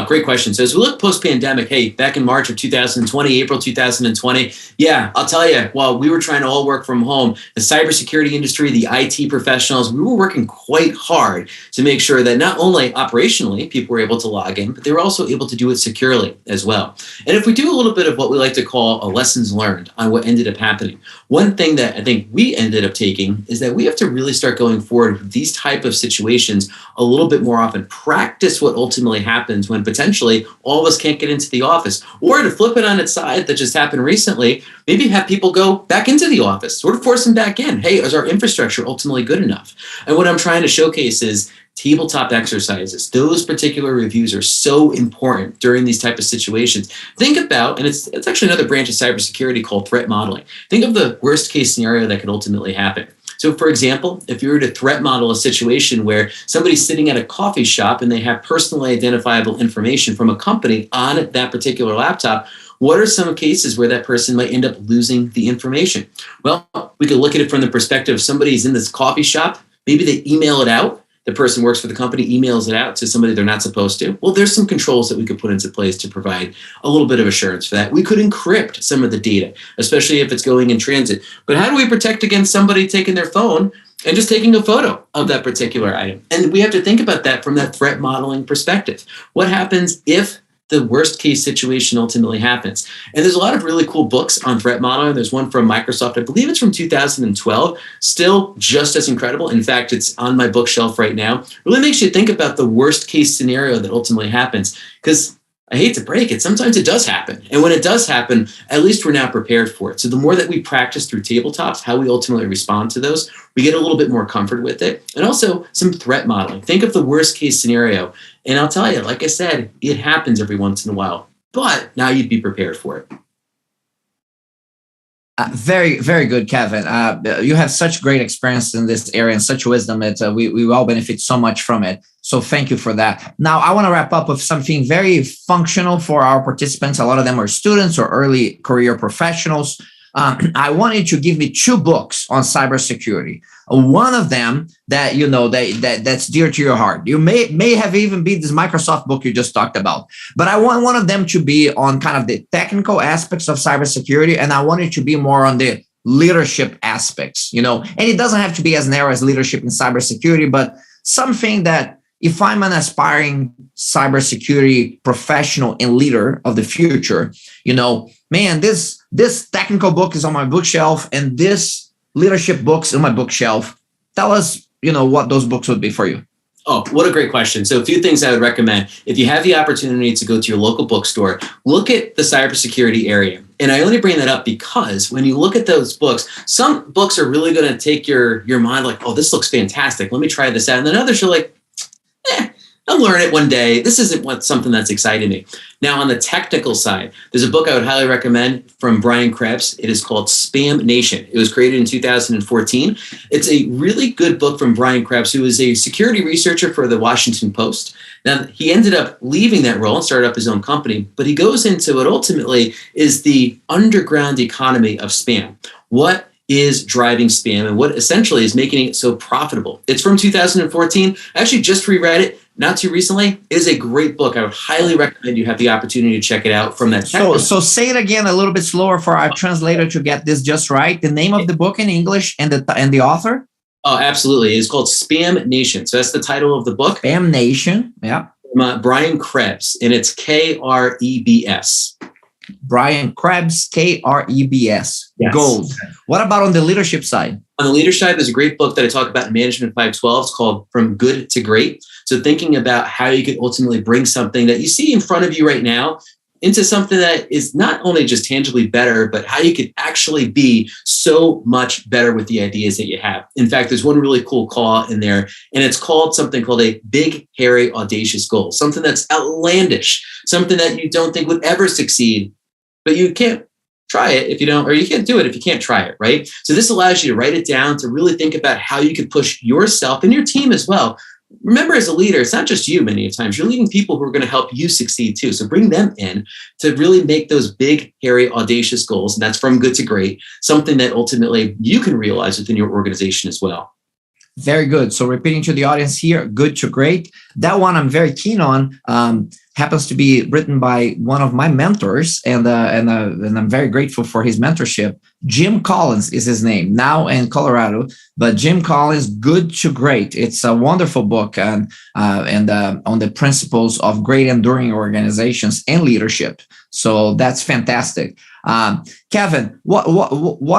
Great question. So as we look post-pandemic, hey, back in March of 2020, April 2020, yeah, I'll tell you, while we were trying to all work from home, the cybersecurity industry, the IT professionals, we were working quite hard to make sure that not only operationally people were able to log in, but they were also able to do it securely as well. And if we do a little bit of what we like to call a lessons learned on what ended up happening, one thing that I think we ended up taking is that we have to really start going forward with these type of situations a little bit more often, practice what ultimately happens when potentially all of us can't get into the office. Or to flip it on its side, that just happened recently, maybe have people go back into the office, sort of force them back in. Hey, is our infrastructure ultimately good enough? And what I'm trying to showcase is tabletop exercises. Those particular reviews are so important during these type of situations. Think about, and it's actually another branch of cybersecurity called threat modeling. Think of the worst case scenario that could ultimately happen. So for example, if you were to threat model a situation where somebody's sitting at a coffee shop and they have personally identifiable information from a company on that particular laptop, what are some cases where that person might end up losing the information? Well, we could look at it from the perspective of somebody's in this coffee shop, maybe they email it out. The person works for the company, emails it out to somebody they're not supposed to. Well, there's some controls that we could put into place to provide a little bit of assurance for that. We could encrypt some of the data, especially if it's going in transit. But how do we protect against somebody taking their phone and just taking a photo of that particular item? And we have to think about that from that threat modeling perspective. What happens if the worst case situation ultimately happens? And there's a lot of really cool books on threat modeling. There's one from Microsoft, I believe it's from 2012, still just as incredible. In fact, it's on my bookshelf right now. Really makes you think about the worst case scenario that ultimately happens, because I hate to break it, sometimes it does happen. And when it does happen, at least we're now prepared for it. So the more that we practice through tabletops, how we ultimately respond to those, we get a little bit more comfort with it. And also some threat modeling. Think of the worst case scenario. And I'll tell you, like I said, it happens every once in a while, but now you'd be prepared for it. Very, very good, Kevin. You have such great experience in this area and such wisdom that we all benefit so much from it. So thank you for that. Now, I want to wrap up with something very functional for our participants. A lot of them are students or early career professionals. I want you to give me 2 books on cybersecurity. One of them that that's dear to your heart. You may have even been this Microsoft book you just talked about, but I want one of them to be on kind of the technical aspects of cybersecurity, and I want it to be more on the leadership aspects. And it doesn't have to be as narrow as leadership in cybersecurity, but something that if I'm an aspiring cybersecurity professional and leader of the future, man, this technical book is on my bookshelf and this leadership book's on my bookshelf. Tell us, what those books would be for you. Oh, what a great question. So a few things I would recommend. If you have the opportunity to go to your local bookstore, look at the cybersecurity area. And I only bring that up because when you look at those books, some books are really going to take your mind like, oh, this looks fantastic. Let me try this out. And then others are like, I'll learn it one day. This isn't something that's exciting me. Now, on the technical side, there's a book I would highly recommend from Brian Krebs. It is called Spam Nation. It was created in 2014. It's a really good book from Brian Krebs, who is a security researcher for the Washington Post. Now, he ended up leaving that role and started up his own company, but he goes into what ultimately is the underground economy of spam. What is driving spam and what essentially is making it so profitable? It's from 2014. I actually just reread it. not too recently. It is a great book. I would highly recommend you have the opportunity to check it out from that. So say it again a little bit slower for our translator to get this just right. The name of the book in English and the author? Oh, absolutely. It's called Spam Nation. So that's the title of the book. Spam Nation. Yeah. Brian Krebs, and it's Krebs. Brian Krebs, Krebs. Yes. Gold. What about on the leadership side? On the leadership side, there's a great book that I talk about in Management 512. It's called From Good to Great. So thinking about how you could ultimately bring something that you see in front of you right now into something that is not only just tangibly better, but how you could actually be so much better with the ideas that you have. In fact, there's one really cool call in there, and it's called something called a big, hairy, audacious goal, something that's outlandish, something that you don't think would ever succeed, but you can't try it if you don't, or you can't do it if you can't try it, right? So this allows you to write it down, to really think about how you could push yourself and your team as well. Remember, as a leader, it's not just you many times. You're leading people who are going to help you succeed too. So bring them in to really make those big, hairy, audacious goals. And that's from good to great, something that ultimately you can realize within your organization as well. Very good. So repeating to the audience here, good to great. That one I'm very keen on. Happens to be written by one of my mentors, and I'm very grateful for his mentorship. Jim Collins is his name, now in Colorado, but Jim Collins, Good to Great. It's a wonderful book on the principles of great enduring organizations and leadership. So that's fantastic. Kevin, what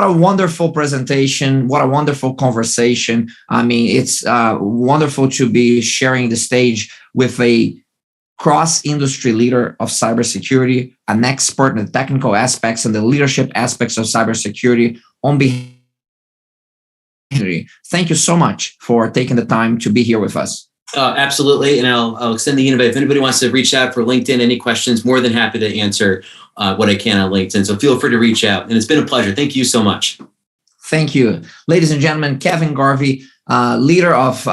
a wonderful presentation. What a wonderful conversation. I mean, it's wonderful to be sharing the stage with a cross-industry leader of cybersecurity, an expert in the technical aspects and the leadership aspects of cybersecurity on behalf. Thank you so much for taking the time to be here with us. Absolutely. And I'll extend the invite. If anybody wants to reach out for LinkedIn, any questions, more than happy to answer what I can on LinkedIn. So feel free to reach out. And it's been a pleasure. Thank you so much. Thank you. Ladies and gentlemen, Kevin Garvey, leader of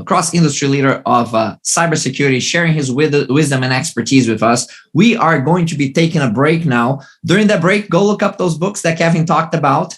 cross-industry leader of cybersecurity, sharing his wisdom and expertise with us. We are going to be taking a break now. During that break, go look up those books that Kevin talked about.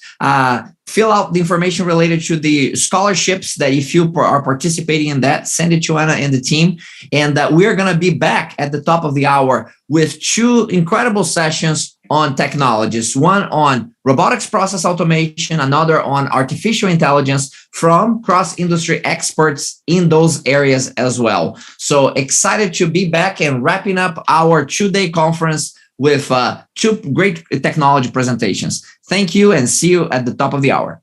Fill out the information related to the scholarships that if you are participating in that, send it to Anna and the team. And we're going to be back at the top of the hour with two incredible sessions on technologies, one on robotics process automation, another on artificial intelligence from cross-industry experts in those areas as well. So excited to be back and wrapping up our two-day conference with two great technology presentations. Thank you and see you at the top of the hour.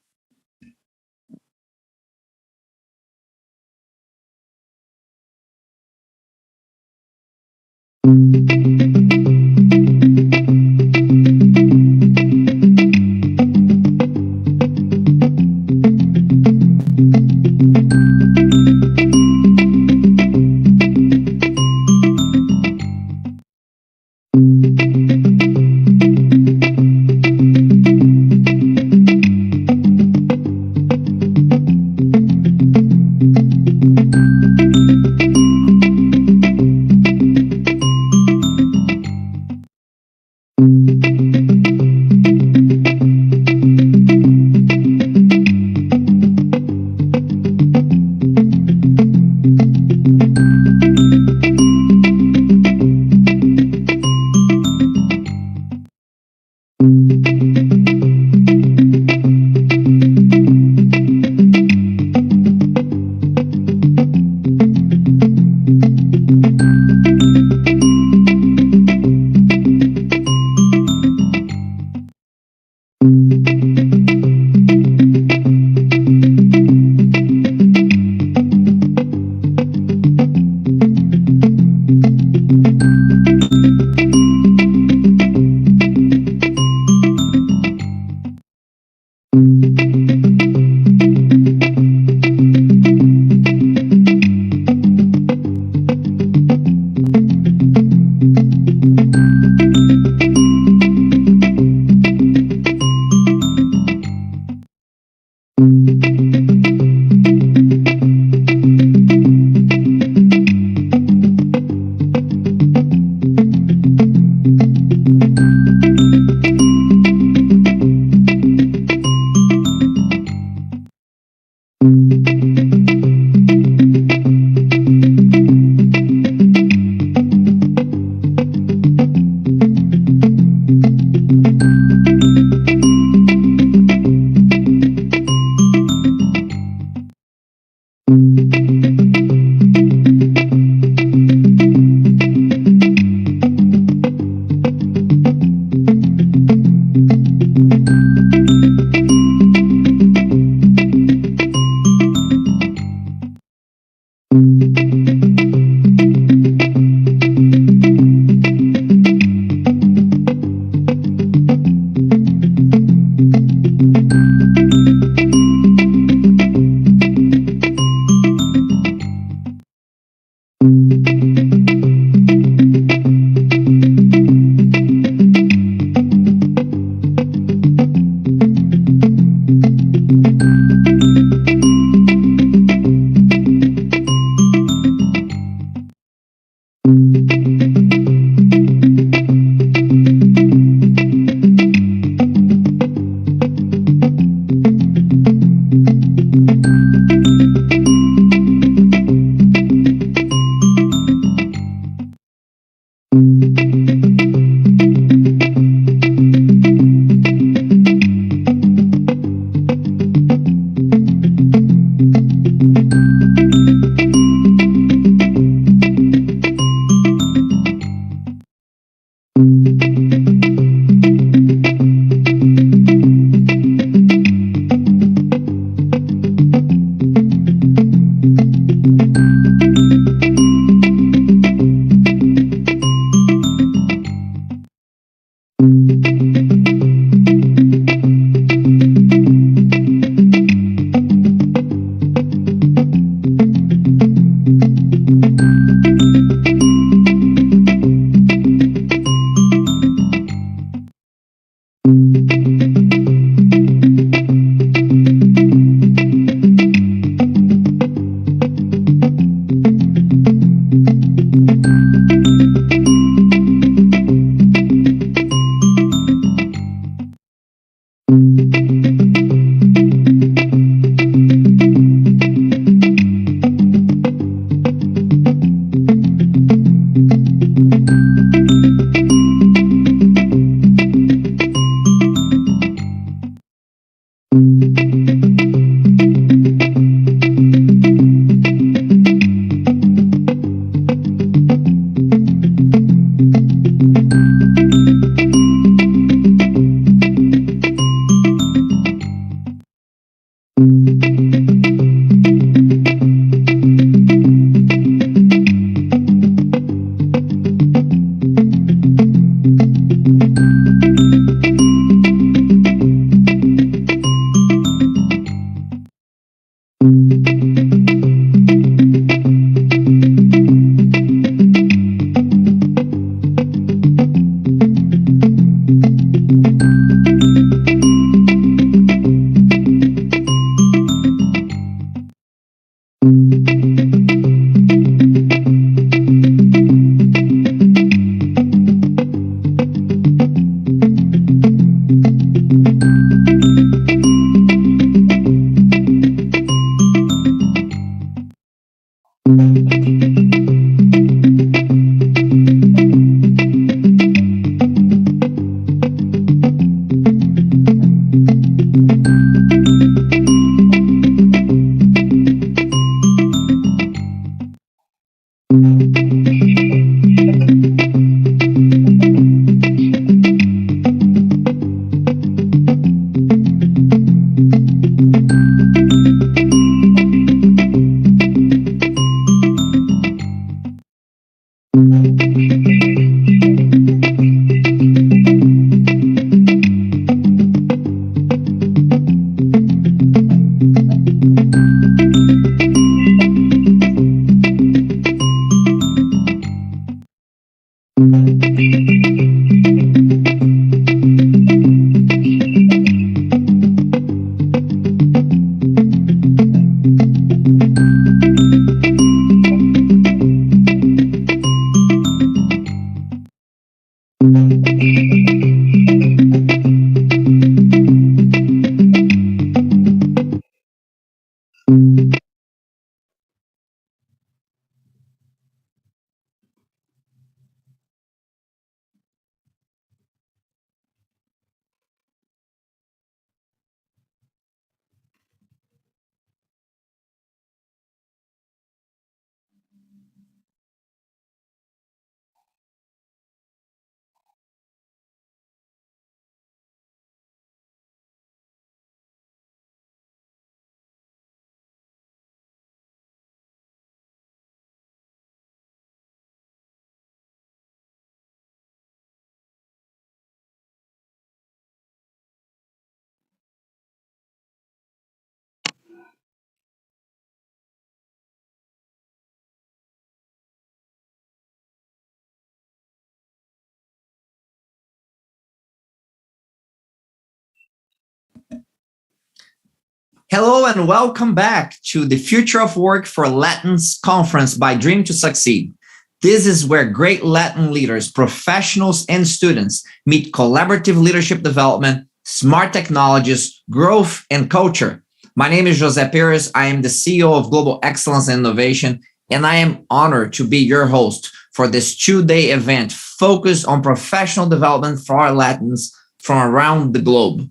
Hello and welcome back to the Future of Work for Latins conference by Dream to Succeed. This is where great Latin leaders, professionals, and students meet collaborative leadership development, smart technologies, growth, and culture. My name is José Pérez. I am the CEO of Global Excellence and Innovation, and I am honored to be your host for this two-day event focused on professional development for our Latins from around the globe.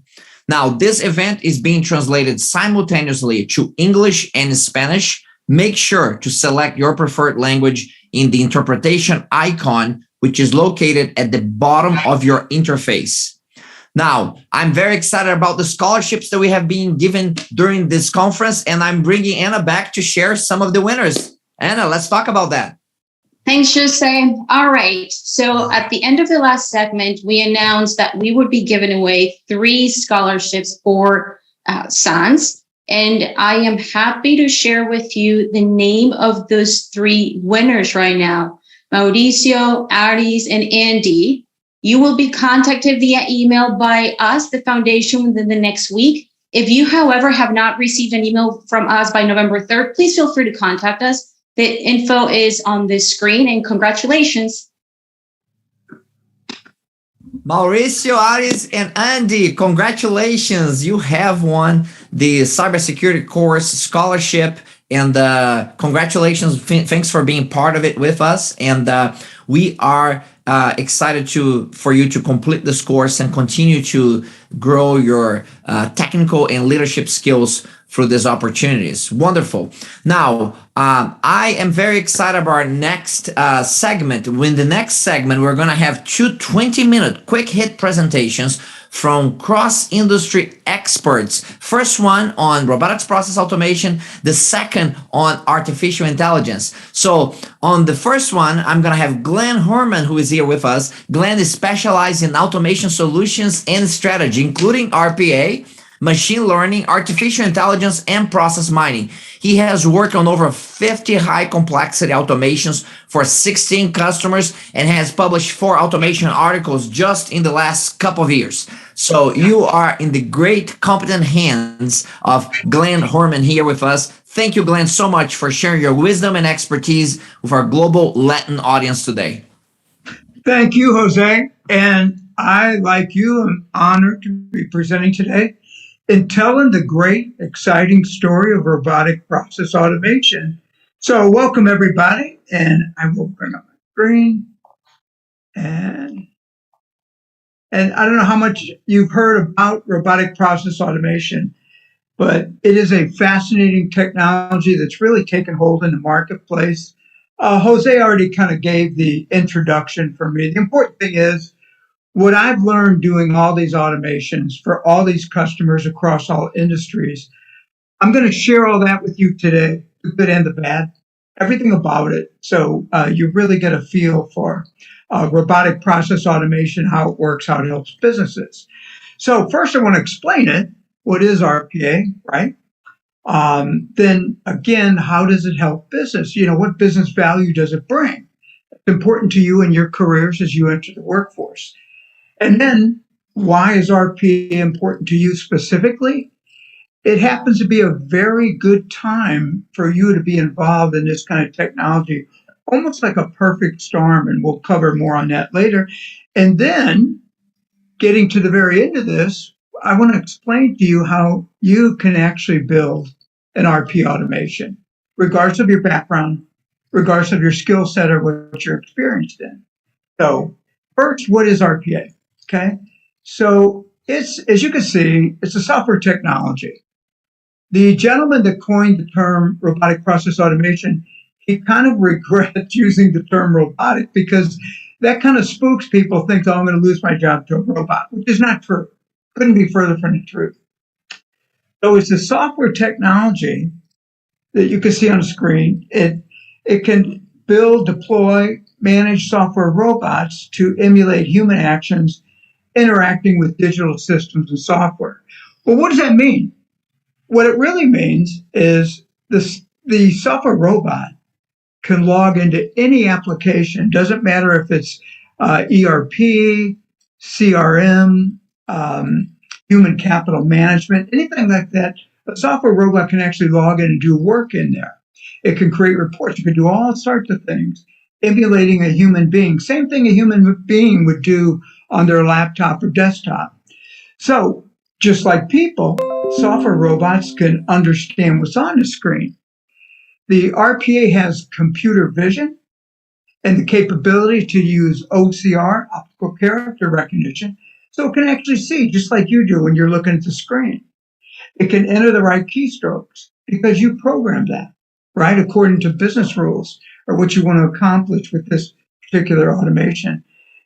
Now, this event is being translated simultaneously to English and Spanish. Make sure to select your preferred language in the interpretation icon, which is located at the bottom of your interface. Now, I'm very excited about the scholarships that we have been given during this conference, and I'm bringing Anna back to share some of the winners. Anna, let's talk about that. Thanks, Jose. All right. So at the end of the last segment, we announced that we would be giving away 3 scholarships for SANS. And I am happy to share with you the name of those 3 winners right now. Mauricio, Aris, and Andy. You will be contacted via email by us, the foundation, within the next week. If you, however, have not received an email from us by November 3rd, please feel free to contact us. The info is on this screen, and congratulations. Mauricio, Aris, and Andy, congratulations. You have won the cybersecurity course scholarship, and congratulations. Thanks for being part of it with us. And we are excited for you to complete this course and continue to grow your technical and leadership skills through these opportunities. Wonderful. Now, I am very excited about our next segment. In the next segment, we're going to have 2 20-minute quick hit presentations from cross-industry experts. First one on robotics process automation, the second on artificial intelligence. So on the first one, I'm going to have Glenn Herman, who is here with us. Glenn is specialized in automation solutions and strategy, including RPA, machine learning, artificial intelligence, and process mining. He has worked on over 50 high complexity automations for 16 customers and has published 4 automation articles just in the last couple of years. So you are in the great, competent hands of Glenn Herman here with us. Thank you, Glenn, so much for sharing your wisdom and expertise with our global Latin audience today. Thank you, Jose. And I, like you, am honored to be presenting today in telling the great, exciting story of robotic process automation. So welcome, everybody. And I will bring up my screen. And I don't know how much you've heard about robotic process automation, but it is a fascinating technology that's really taken hold in the marketplace. Jose already kind of gave the introduction for me. The important thing is, what I've learned doing all these automations for all these customers across all industries, I'm going to share all that with you today, the good and the bad, everything about it. So you really get a feel for robotic process automation, how it works, how it helps businesses. So first, I want to explain it. What is RPA, right? Then again, how does it help business? What business value does it bring? It's important to you in your careers as you enter the workforce. And then, why is RPA important to you specifically? It happens to be a very good time for you to be involved in this kind of technology, almost like a perfect storm, and we'll cover more on that later. And then, getting to the very end of this, I want to explain to you how you can actually build an RPA automation, regardless of your background, regardless of your skill set or what you're experienced in. So, first, what is RPA? Okay, so it's, as you can see, it's a software technology. The gentleman that coined the term robotic process automation, he kind of regrets using the term robotic because that kind of spooks people, think, oh, I'm going to lose my job to a robot, which is not true. Couldn't be further from the truth. So it's a software technology that you can see on the screen. It can build, deploy, manage software robots to emulate human actions interacting with digital systems and software. Well, what does that mean? What it really means is the software robot can log into any application. Doesn't matter if it's ERP, CRM, human capital management, anything like that, A software robot can actually log in and do work in there. It can create reports. It can do all sorts of things, emulating a human being. Same thing a human being would do on their laptop or desktop. So just like people, software robots can understand what's on the screen. The RPA has computer vision and the capability to use OCR, optical character recognition, so it can actually see just like you do when you're looking at the screen. It can enter the right keystrokes because you programmed that, right, according to business rules or what you want to accomplish with this particular automation.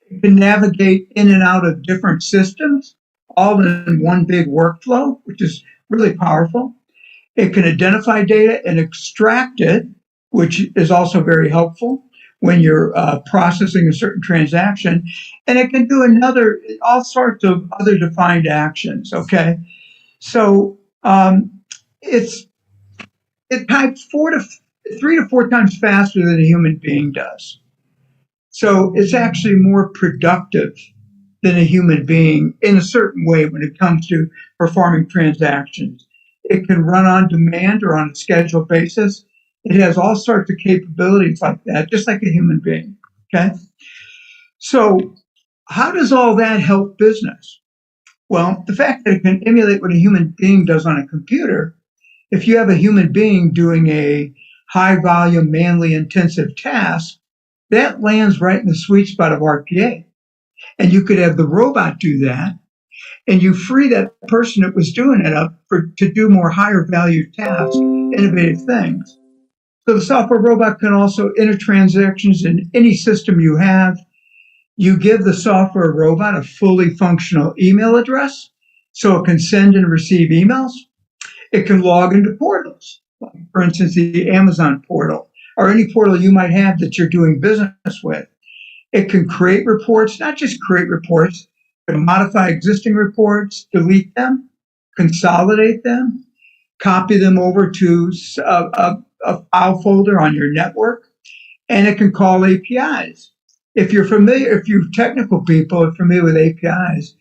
It can navigate in and out of different systems, all in one big workflow, which is really powerful. It can identify data and extract it, which is also very helpful when you're processing a certain transaction. And it can do all sorts of other defined actions, okay? So it types 3 to 4 times faster than a human being does. So it's actually more productive than a human being in a certain way when it comes to performing transactions. It can run on demand or on a scheduled basis. It has all sorts of capabilities like that, just like a human being, okay? So how does all that help business? Well, the fact that it can emulate what a human being does on a computer, if you have a human being doing a high volume, manly intensive task, that lands right in the sweet spot of RPA. And you could have the robot do that, and you free that person that was doing it up to do more higher value tasks, innovative things. So the software robot can also enter transactions in any system you have. You give the software robot a fully functional email address so it can send and receive emails. It can log into portals, like for instance, the Amazon portal or any portal you might have that you're doing business with. It can create reports, not just create reports, but modify existing reports, delete them, consolidate them, copy them over to a file folder on your network, and it can call APIs. If you technical people are familiar with APIs,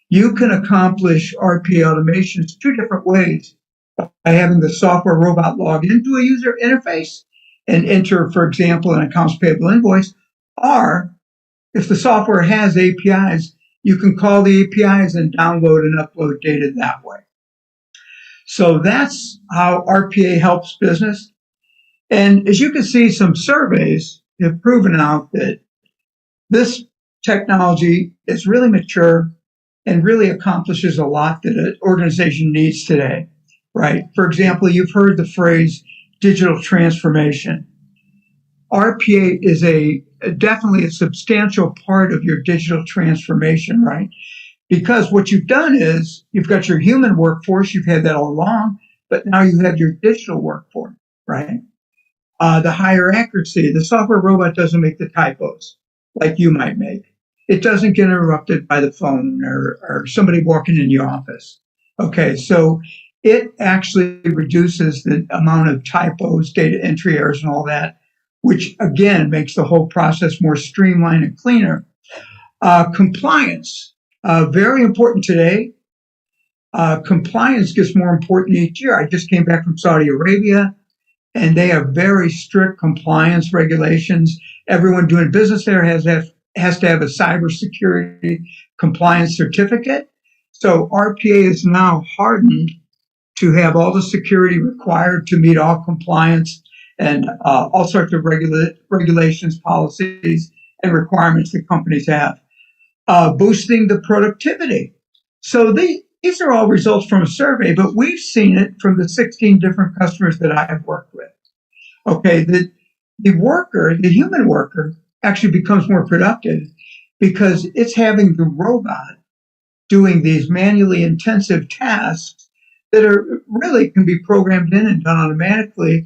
you can accomplish RPA automations 2 different ways by having the software robot log into a user interface and enter, for example, an accounts payable invoice, or if the software has APIs, you can call the APIs and download and upload data that way. So that's how RPA helps business. And as you can see, some surveys have proven out that this technology is really mature and really accomplishes a lot that an organization needs today, right? For example, you've heard the phrase digital transformation. RPA is definitely a substantial part of your digital transformation, right? Because what you've done is you've got your human workforce, you've had that all along, but now you have your digital workforce, right? The higher accuracy, the software robot doesn't make the typos like you might make. It doesn't get interrupted by the phone or somebody walking in your office. Okay, so it actually reduces the amount of typos, data entry errors, and all that, which again makes the whole process more streamlined and cleaner. Compliance, very important today. Compliance gets more important each year. I just came back from Saudi Arabia, and they have very strict compliance regulations. Everyone doing business there has to have a cybersecurity compliance certificate. So RPA is now hardened to have all the security required to meet all compliance and all sorts of regulations, policies, and requirements that companies have. Boosting the productivity. So these are all results from a survey, but we've seen it from the 16 different customers that I have worked with. Okay, the human worker, actually becomes more productive because it's having the robot doing these manually intensive tasks that really can be programmed in and done automatically.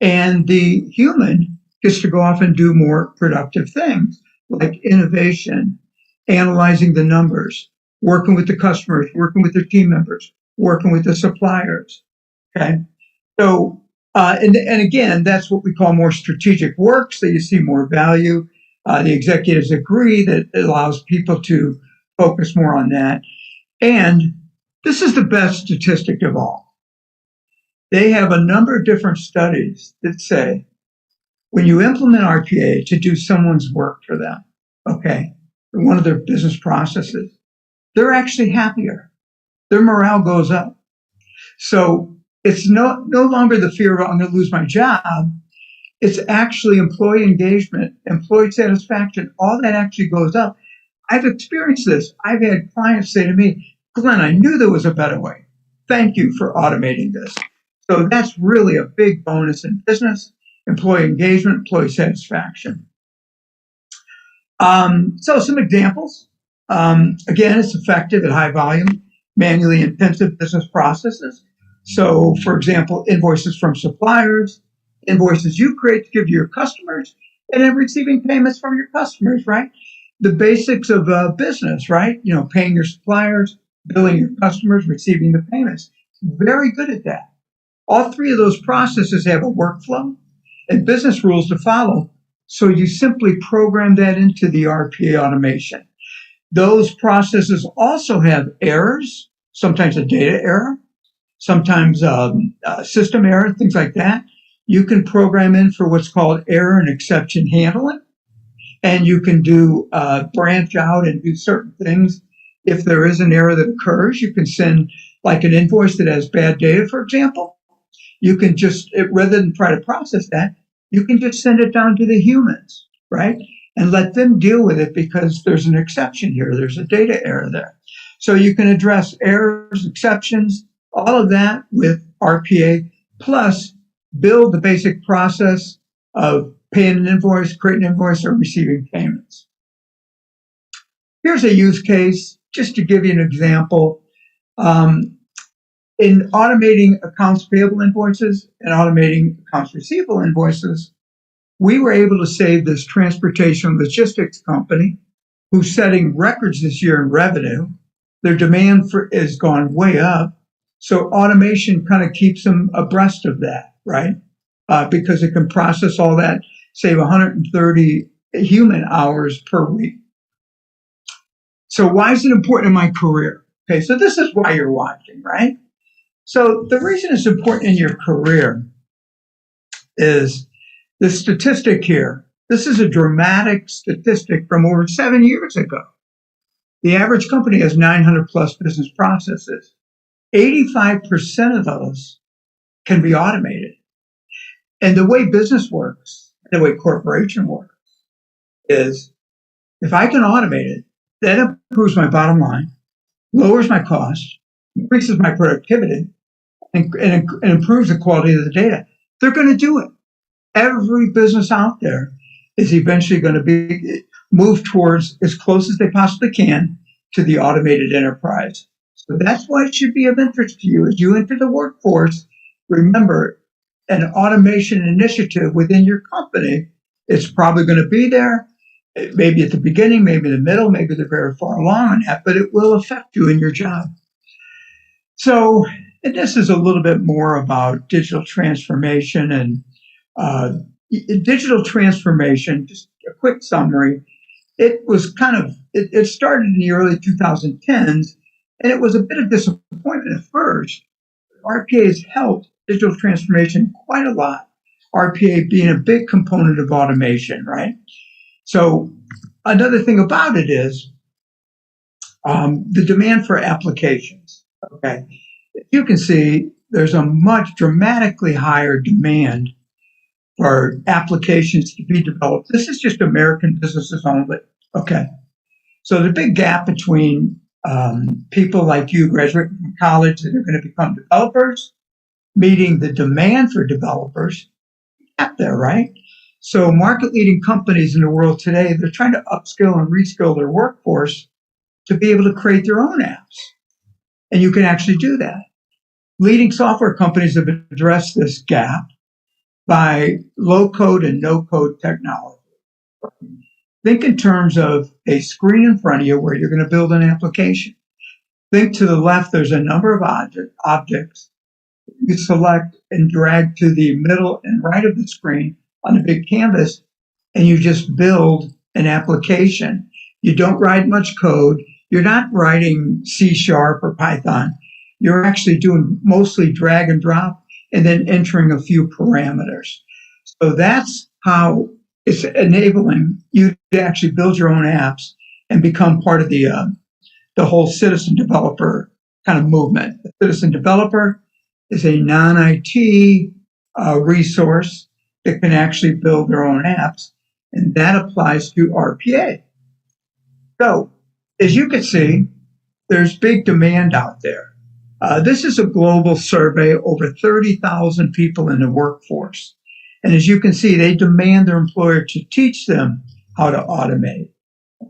And the human gets to go off and do more productive things like innovation, analyzing the numbers, working with the customers, working with their team members, working with the suppliers. Okay. So, and again, that's what we call more strategic work. So you see more value. The executives agree that it allows people to focus more on that. And this is the best statistic of all. They have a number of different studies that say when you implement RPA to do someone's work for them, okay, one of their business processes, they're actually happier. Their morale goes up. So it's no longer the fear of, I'm going to lose my job. It's actually employee engagement, employee satisfaction, all that actually goes up. I've experienced this. I've had clients say to me, Glenn, I knew there was a better way. Thank you for automating this. So that's really a big bonus in business, employee engagement, employee satisfaction. So some examples. Again, it's effective at high volume, manually intensive business processes. So, for example, invoices from suppliers, invoices you create to give to your customers, and then receiving payments from your customers, right? The basics of business, right? You know, paying your suppliers, billing your customers, receiving the payments. Very good at that. All three of those processes have a workflow and business rules to follow. So you simply program that into the RPA automation. Those processes also have errors, sometimes a data error, sometimes a system error, things like that. You can program in for what's called error and exception handling. And you can do branch out and do certain things. If there is an error that occurs, you can send like an invoice that has bad data, for example. You can just, rather than try to process that, you can just send it down to the humans, right? And let them deal with it because there's an exception here. There's a data error there. So you can address errors, exceptions, all of that with RPA, plus build the basic process of paying an invoice, creating an invoice, or receiving payments. Here's a use case, just to give you an example. In automating accounts payable invoices and automating accounts receivable invoices, we were able to save this transportation logistics company who's setting records this year in revenue. Their demand has gone way up. So automation kind of keeps them abreast of that, right? Because it can process all that, save 130 human hours per week. So why is it important in my career? Okay, so this is why you're watching, right? So the reason it's important in your career is the statistic here. This is a dramatic statistic from over 7 years ago. The average company has 900 plus business processes. 85% of those can be automated. And the way business works, the way corporation works, is if I can automate it, that improves my bottom line, lowers my cost, increases my productivity, and improves the quality of the data. They're going to do it. Every business out there is eventually going to be moved towards as close as they possibly can to the automated enterprise. So that's why it should be of interest to you as you enter the workforce. Remember, an automation initiative within your company is probably going to be there, maybe at the beginning, maybe in the middle, maybe they're very far along on that, but it will affect you in your job. So, and this is a little bit more about digital transformation and digital transformation. Just a quick summary. It was it started in the early 2010s, and it was a bit of disappointment at first. RPA has helped digital transformation quite a lot. RPA being a big component of automation, right? So another thing about it is the demand for applications. Okay, you can see there's a much dramatically higher demand for applications to be developed. This is just American businesses only. Okay, so the big gap between people like you graduating from college that are going to become developers, meeting the demand for developers, gap there, right? So market-leading companies in the world today, they're trying to upskill and reskill their workforce to be able to create their own apps. And you can actually do that. Leading software companies have addressed this gap by low-code and no-code technology. Think in terms of a screen in front of you where you're going to build an application. Think to the left, there's a number of objects. You select and drag to the middle and right of the screen on a big canvas, and you just build an application. You don't write much code. You're not writing C# or Python. You're actually doing mostly drag and drop. and then entering a few parameters. So that's how it's enabling you to actually build your own apps and become part of the whole citizen developer kind of movement. The citizen developer is a non-IT resource that can actually build their own apps, and that applies to RPA. So, as you can see, there's big demand out there. This is a global survey, over 30,000 people in the workforce. And as you can see, they demand their employer to teach them how to automate.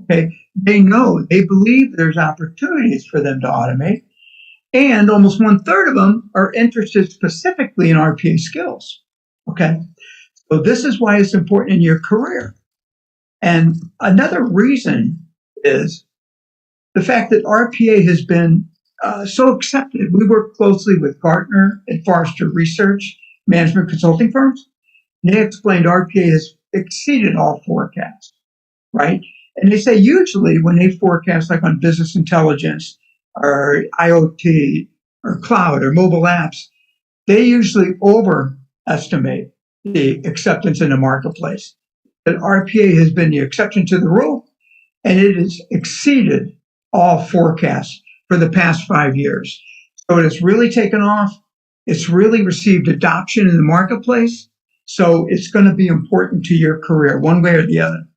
Okay, they believe there's opportunities for them to automate, and almost 1/3 of them are interested specifically in RPA skills. Okay, so this is why it's important in your career. And another reason is the fact that RPA has been so accepted. We work closely with Gartner and Forrester Research management consulting firms. And they explained RPA has exceeded all forecasts, right? And they say usually when they forecast, like on business intelligence or IoT or cloud or mobile apps, they usually overestimate the acceptance in the marketplace. But RPA has been the exception to the rule, and it has exceeded all forecasts for the past 5 years. So it has really taken off. It's really received adoption in the marketplace. So it's going to be important to your career, one way or the other.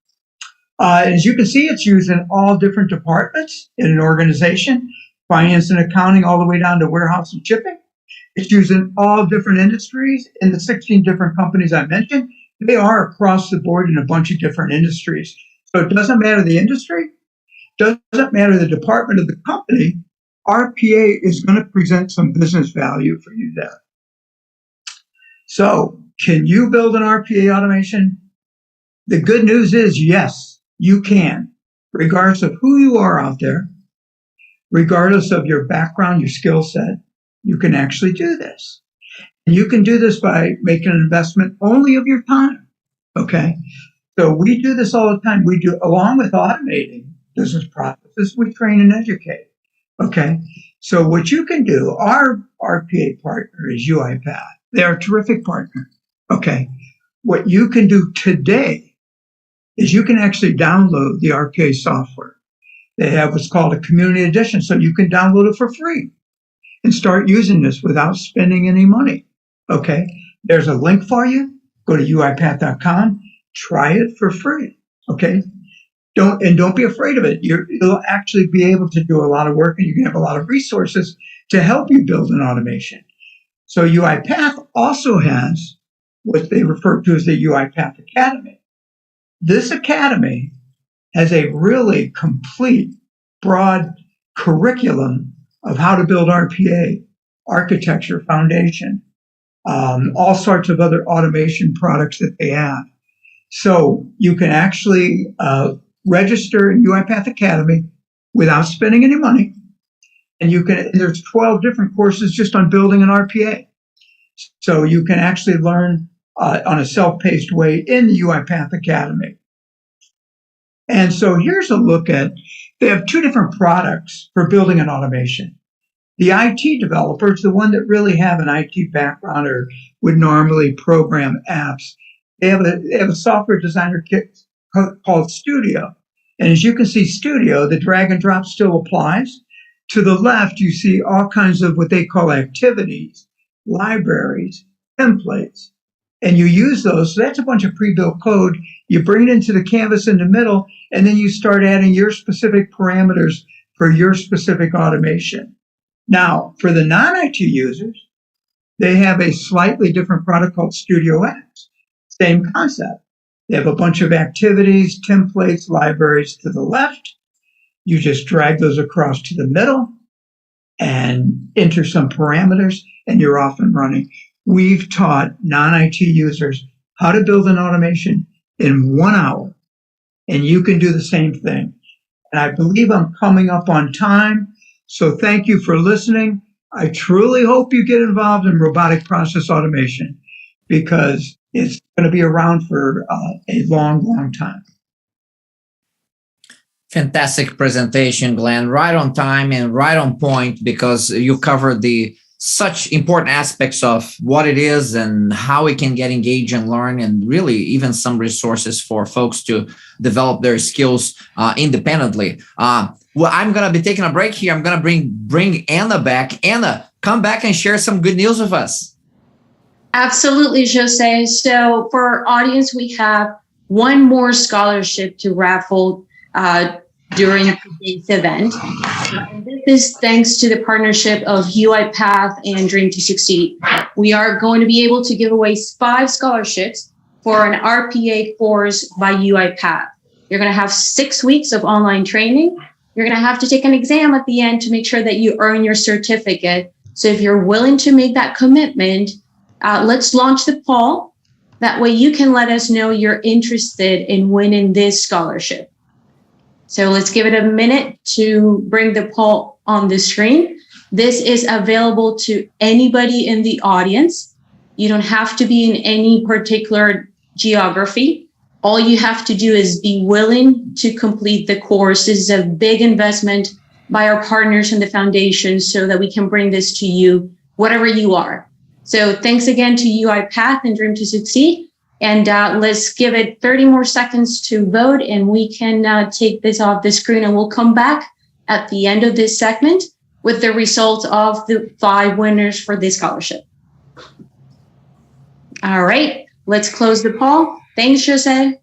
As you can see, it's used in all different departments in an organization, finance and accounting, all the way down to warehouse and shipping. It's used in all different industries. In the 16 different companies I mentioned, they are across the board in a bunch of different industries. So it doesn't matter the industry, doesn't matter the department of the company, RPA is going to present some business value for you there. So can you build an RPA automation? The good news is yes, you can, regardless of who you are out there, regardless of your background, your skill set, you can actually do this. And you can do this by making an investment only of your time, okay? So we do this all the time. We do, along with automating business processes, we train and educate, okay? So what you can do, our RPA partner is UiPath. They're a terrific partner, okay? What you can do today is you can actually download the RPA software. They have what's called a community edition, so you can download it for free and start using this without spending any money, okay? There's a link for you. Go to uipath.com, try it for free, okay? Don't be afraid of it. You'll actually be able to do a lot of work, and you can have a lot of resources to help you build an automation. So UiPath also has what they refer to as the UiPath Academy. This academy has a really complete, broad curriculum of how to build RPA, architecture, foundation, all sorts of other automation products that they have. So you can actually register in UiPath Academy without spending any money. And there's 12 different courses just on building an RPA. So you can actually learn on a self-paced way in the UiPath Academy. And so here's a look at, they have two different products for building an automation. The IT developers, the one that really have an IT background or would normally program apps, they have a software designer kit called Studio. And as you can see, Studio, the drag and drop still applies. To the left, you see all kinds of what they call activities, libraries, templates, and you use those. So that's a bunch of pre-built code. You bring it into the canvas in the middle, and then you start adding your specific parameters for your specific automation. Now, for the non-IT users, they have a slightly different product called Studio X. Same concept. They have a bunch of activities, templates, libraries to the left. You just drag those across to the middle and enter some parameters, and you're off and running. We've taught non-IT users how to build an automation in 1 hour, and you can do the same thing. And I believe I'm coming up on time, so thank you for listening. I truly hope you get involved in robotic process automation because it's going to be around for a long, long time. Fantastic presentation, Glenn. Right on time and right on point because you covered the such important aspects of what it is and how we can get engaged and learn, and really even some resources for folks to develop their skills independently. Well, I'm going to be taking a break here. I'm going to bring Anna back. Anna, come back and share some good news with us. Absolutely, Jose. So for our audience, we have one more scholarship to raffle during today's event. And this is thanks to the partnership of UiPath and Dream to Succeed. We are going to be able to give away 5 scholarships for an RPA course by UiPath. You're going to have 6 weeks of online training. You're going to have to take an exam at the end to make sure that you earn your certificate. So if you're willing to make that commitment, let's launch the poll. That way you can let us know you're interested in winning this scholarship. So let's give it a minute to bring the poll on the screen. This is available to anybody in the audience. You don't have to be in any particular geography. All you have to do is be willing to complete the course. This is a big investment by our partners in the foundation so that we can bring this to you, whatever you are. So thanks again to UiPath and Dream to Succeed. And let's give it 30 more seconds to vote, and we can take this off the screen, and we'll come back at the end of this segment with the results of the 5 winners for this scholarship. All right, let's close the poll. Thanks, Jose.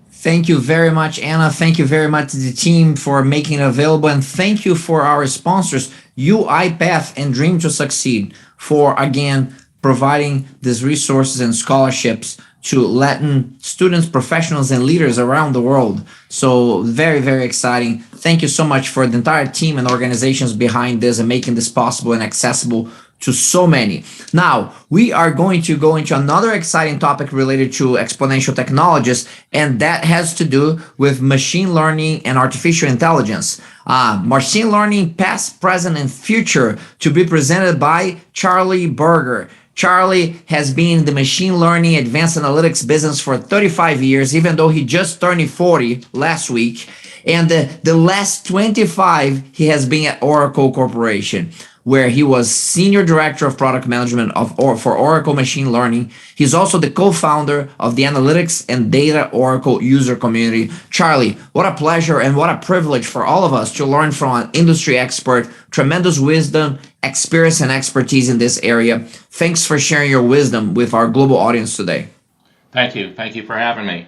Thank you very much, Anna. Thank you very much to the team for making it available. And thank you for our sponsors, UiPath and Dream to Succeed, for, again, providing these resources and scholarships to Latin students, professionals, and leaders around the world. So very, very exciting. Thank you so much for the entire team and organizations behind this and making this possible and accessible to so many. Now, we are going to go into another exciting topic related to exponential technologies, and that has to do with machine learning and artificial intelligence. Machine learning, past, present, and future, to be presented by Charlie Berger. Charlie has been in the machine learning advanced analytics business for 35 years, even though he just turned 40 last week. And the last 25, he has been at Oracle Corporation, where he was Senior Director of Product Management for Oracle Machine Learning. He's also the co-founder of the Analytics and Data Oracle user community. Charlie, what a pleasure and what a privilege for all of us to learn from an industry expert, tremendous wisdom, experience, and expertise in this area. Thanks for sharing your wisdom with our global audience today. Thank you. Thank you for having me.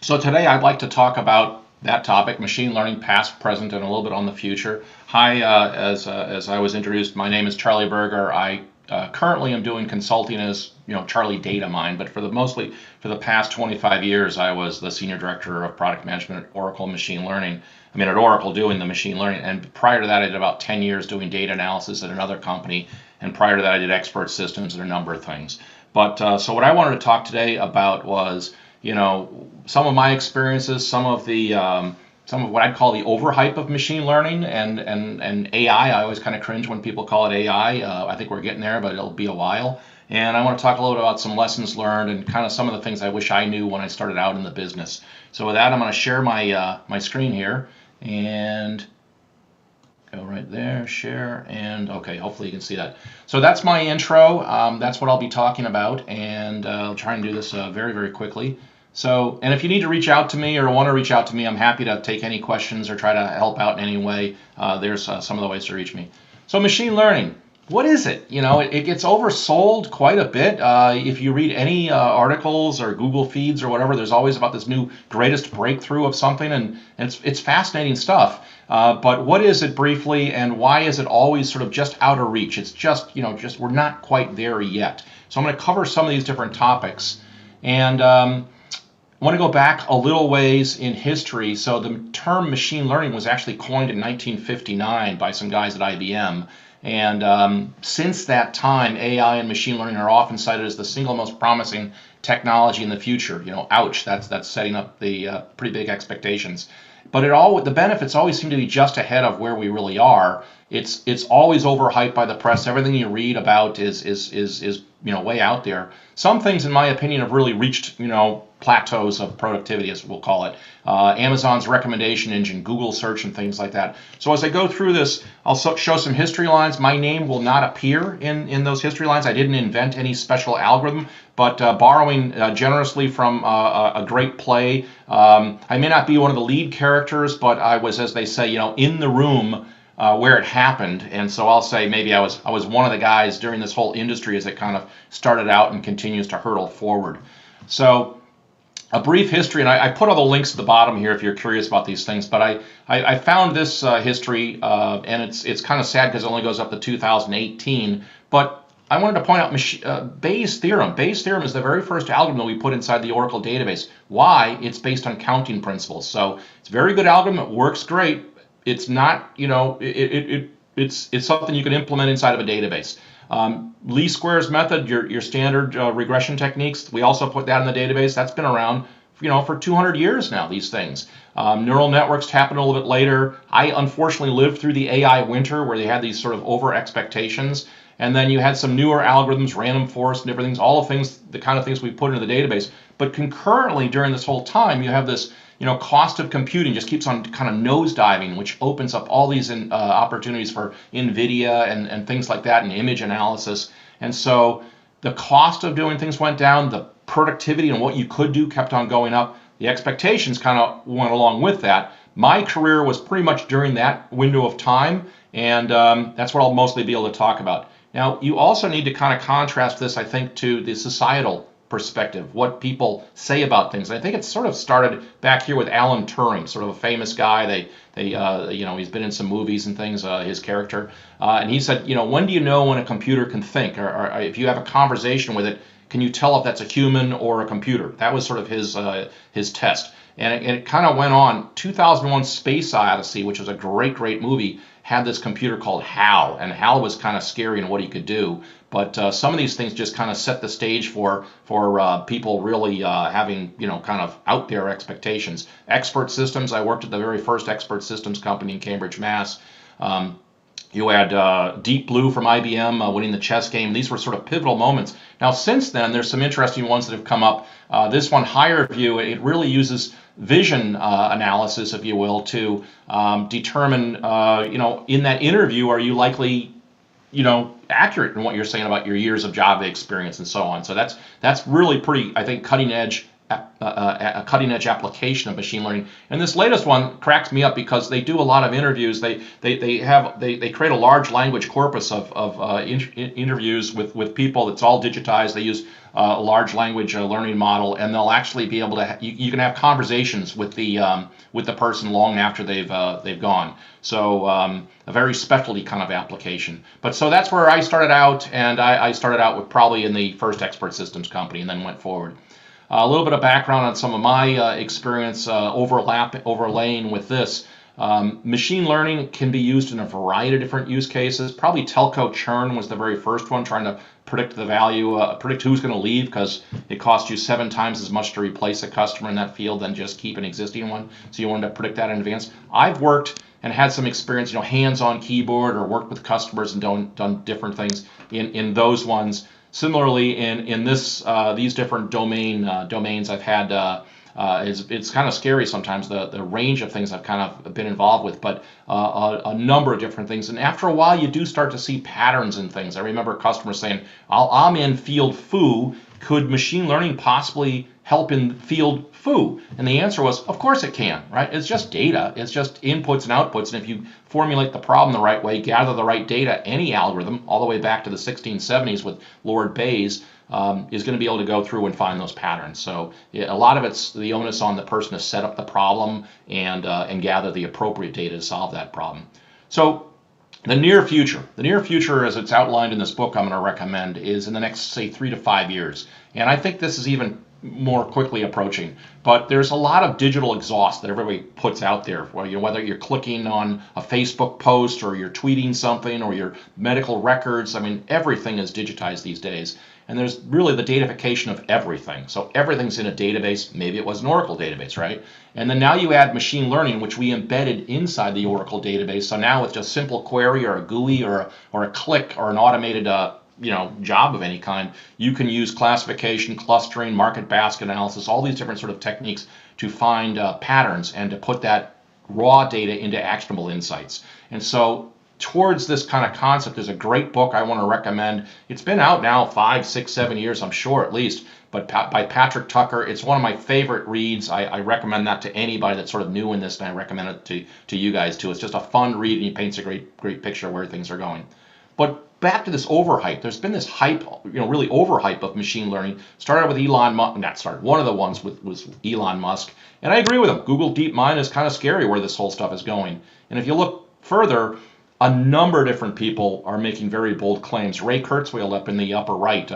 So today I'd like to talk about that topic, machine learning, past, present, and a little bit on the future. Hi, as I was introduced, my name is Charlie Berger. I currently am doing consulting as Charlie Data Mine, but mostly for the past 25 years, I was the Senior Director of Product Management at Oracle Machine Learning. At Oracle doing the machine learning, and prior to that I did about 10 years doing data analysis at another company, and prior to that I did expert systems and a number of things. But so what I wanted to talk today about was some of my experiences, some of what I'd call the overhype of machine learning and AI. I always kind of cringe when people call it AI. I think we're getting there, but it'll be a while. And I want to talk a little bit about some lessons learned and kind of some of the things I wish I knew when I started out in the business. So with that, I'm going to share my screen here and go right there, share, and okay, hopefully you can see that. So that's my intro. That's what I'll be talking about, and I'll try and do this very, very quickly. So, and if you need to reach out to me or want to reach out to me, I'm happy to take any questions or try to help out in any way. There's some of the ways to reach me. So machine learning, what is it? It gets oversold quite a bit. If you read any articles or Google feeds or whatever, there's always about this new greatest breakthrough of something, and it's fascinating stuff. But what is it briefly, and why is it always sort of just out of reach? It's just we're not quite there yet. So I'm going to cover some of these different topics, and I want to go back a little ways in history. So the term machine learning was actually coined in 1959 by some guys at IBM. And since that time, AI and machine learning are often cited as the single most promising technology in the future. Ouch, that's setting up the pretty big expectations. But the benefits always seem to be just ahead of where we really are. It's always overhyped by the press. Everything you read about is way out there. Some things, in my opinion, have really reached, plateaus of productivity, as we'll call it. Amazon's recommendation engine, Google search, and things like that. So as I go through this, I'll show some history lines. My name will not appear in those history lines. I didn't invent any special algorithm, but borrowing generously from a great play. I may not be one of the lead characters, but I was, as they say, in the room where it happened. And so I'll say maybe I was one of the guys during this whole industry as it kind of started out and continues to hurtle forward. So a brief history, and I put all the links at the bottom here if you're curious about these things, but I found this history, and it's kind of sad because it only goes up to 2018, but I wanted to point out Bayes' theorem. Bayes' theorem is the very first algorithm that we put inside the Oracle database. Why? It's based on counting principles. So it's a very good algorithm. It works great. It's not, it's something you can implement inside of a database. Least squares method, your standard regression techniques, we also put that in the database. That's been around, for 200 years now, these things. Neural networks happened a little bit later. I unfortunately lived through the AI winter where they had these sort of over expectations. And then you had some newer algorithms, random forest and different things, all the things, the kind of things we put into the database. But concurrently during this whole time, you have this, cost of computing just keeps on kind of nosediving, which opens up all these opportunities for NVIDIA and things like that, and image analysis. And so the cost of doing things went down, the productivity and what you could do kept on going up. The expectations kind of went along with that. My career was pretty much during that window of time, and that's what I'll mostly be able to talk about. Now, you also need to kind of contrast this, I think, to the societal perspective, what people say about things. I think it sort of started back here with Alan Turing, sort of a famous guy. He's been in some movies and things, his character. And he said, when do you know when a computer can think? Or if you have a conversation with it, can you tell if that's a human or a computer? That was sort of his test. And it kind of went on. 2001 Space Odyssey, which was a great, great movie, had this computer called HAL, and HAL was kind of scary in what he could do. But some of these things just kind of set the stage for people really having, kind of out there expectations. Expert systems, I worked at the very first expert systems company in Cambridge, Mass. You had Deep Blue from IBM winning the chess game. These were sort of pivotal moments. Now, since then, there's some interesting ones that have come up. This one, Higher View, it really uses vision analysis, if you will, to determine, in that interview, are you likely, accurate in what you're saying about your years of job experience and so on. So that's really pretty, I think, cutting edge application of machine learning. And this latest one cracks me up because they do a lot of interviews. They create a large language corpus of interviews with people that's all digitized. They use a large language learning model, and they'll actually be able to. You can have conversations with the person long after they've gone. So a very specialty kind of application. But so that's where I started out, and I started out with probably in the first expert systems company, and then went forward. A little bit of background on some of my experience overlaying with this. Machine learning can be used in a variety of different use cases. Probably telco churn was the very first one, trying to predict the value, predict who's going to leave, because it costs you 7 times as much to replace a customer in that field than just keep an existing one. So you wanted to predict that in advance. I've worked and had some experience, hands-on keyboard, or worked with customers and done different things in those ones. Similarly, in these different domains I've had, it's kind of scary sometimes, the range of things I've kind of been involved with, but a number of different things. And after a while, you do start to see patterns in things. I remember customers saying, I'm in field foo. Could machine learning possibly help in field foo? And the answer was, of course it can, right? It's just data. It's just inputs and outputs. And if you formulate the problem the right way, gather the right data, any algorithm, all the way back to the 1670s with Lord Bayes, is going to be able to go through and find those patterns. So a lot of it's the onus on the person to set up the problem and gather the appropriate data to solve that problem. So the near future, as it's outlined in this book I'm going to recommend, is in the next, say, 3 to 5 years. And I think this is even more quickly approaching. But there's a lot of digital exhaust that everybody puts out there. Whether you're clicking on a Facebook post, or you're tweeting something, or your medical records, everything is digitized these days. And there's really the datafication of everything. So everything's in a database. Maybe it was an Oracle database, right? And then now you add machine learning, which we embedded inside the Oracle database. So now with just simple query or a GUI or a click or an automated job of any kind, you can use classification, clustering, market basket analysis, all these different sort of techniques to find patterns and to put that raw data into actionable insights. And so towards this kind of concept is a great book I want to recommend. It's been out now 5, 6, 7 years, I'm sure at least, but by Patrick Tucker. It's one of my favorite reads. I recommend that to anybody that's sort of new in this, and I recommend it to you guys too. It's just a fun read, and he paints a great picture of where things are going. But back to this overhype. There's been this hype, really overhype of machine learning. Started with Elon Musk. One of the ones was Elon Musk. And I agree with him. Google DeepMind is kind of scary where this whole stuff is going. And if you look further, a number of different people are making very bold claims. Ray Kurzweil up in the upper right.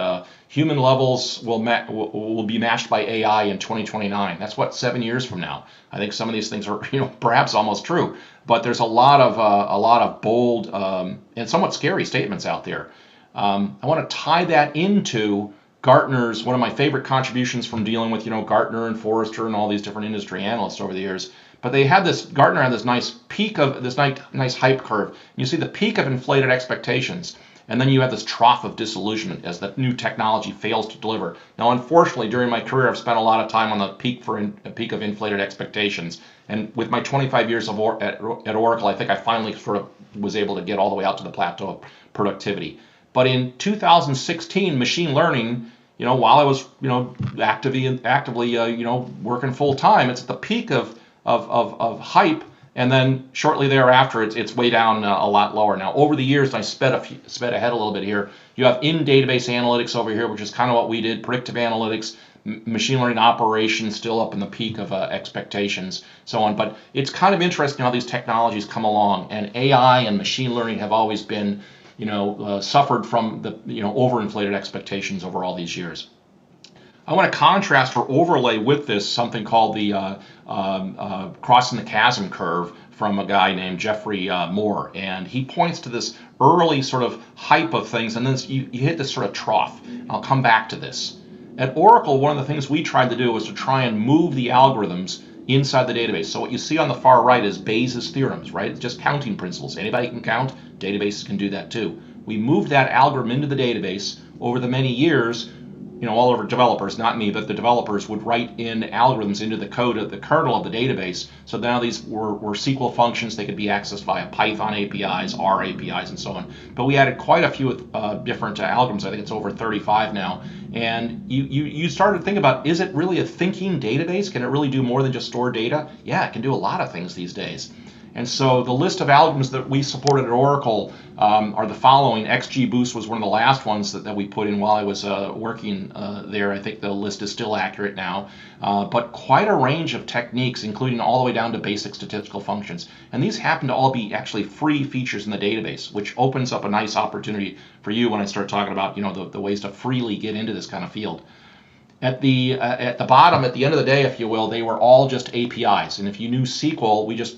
Human levels will be matched by AI in 2029. That's 7 years from now. I think some of these things are perhaps almost true. But there's a lot of bold and somewhat scary statements out there. I want to tie that into Gartner's, one of my favorite contributions from dealing with Gartner and Forrester and all these different industry analysts over the years. But Gartner had this nice peak of this nice hype curve. You see the peak of inflated expectations, and then you have this trough of disillusionment as the new technology fails to deliver. Now, unfortunately, during my career, I've spent a lot of time on the peak of inflated expectations. And with my 25 years at Oracle, I think I finally sort of was able to get all the way out to the plateau of productivity. But in 2016, machine learning, while I was actively working full time, it's at the peak of hype, and then shortly thereafter, it's way down a lot lower. Now, over the years, I sped ahead a little bit here. You have in-database analytics over here, which is kind of what we did, predictive analytics, machine learning operations still up in the peak of expectations, so on. But it's kind of interesting how these technologies come along, and AI and machine learning have always been, suffered from the overinflated expectations over all these years. I want to contrast or overlay with this something called the crossing the chasm curve from a guy named Jeffrey Moore, and he points to this early sort of hype of things, and then you hit this sort of trough. I'll come back to this. At Oracle, one of the things we tried to do was to try and move the algorithms inside the database. So what you see on the far right is Bayes' theorems, right? It's just counting principles. Anybody can count. Databases can do that too. We moved that algorithm into the database over the many years. All of our developers, not me, but the developers would write in algorithms into the code of the kernel of the database. So now these were SQL functions. They could be accessed via Python APIs, R APIs, and so on. But we added quite a few different algorithms. I think it's over 35 now. And you started to think about, is it really a thinking database? Can it really do more than just store data? Yeah, it can do a lot of things these days. And so the list of algorithms that we supported at Oracle are the following. XGBoost was one of the last ones that we put in while I was working there. I think the list is still accurate now. But quite a range of techniques, including all the way down to basic statistical functions. And these happen to all be actually free features in the database, which opens up a nice opportunity for you when I start talking about the ways to freely get into this kind of field. At the bottom, at the end of the day, if you will, they were all just APIs. And if you knew SQL, we just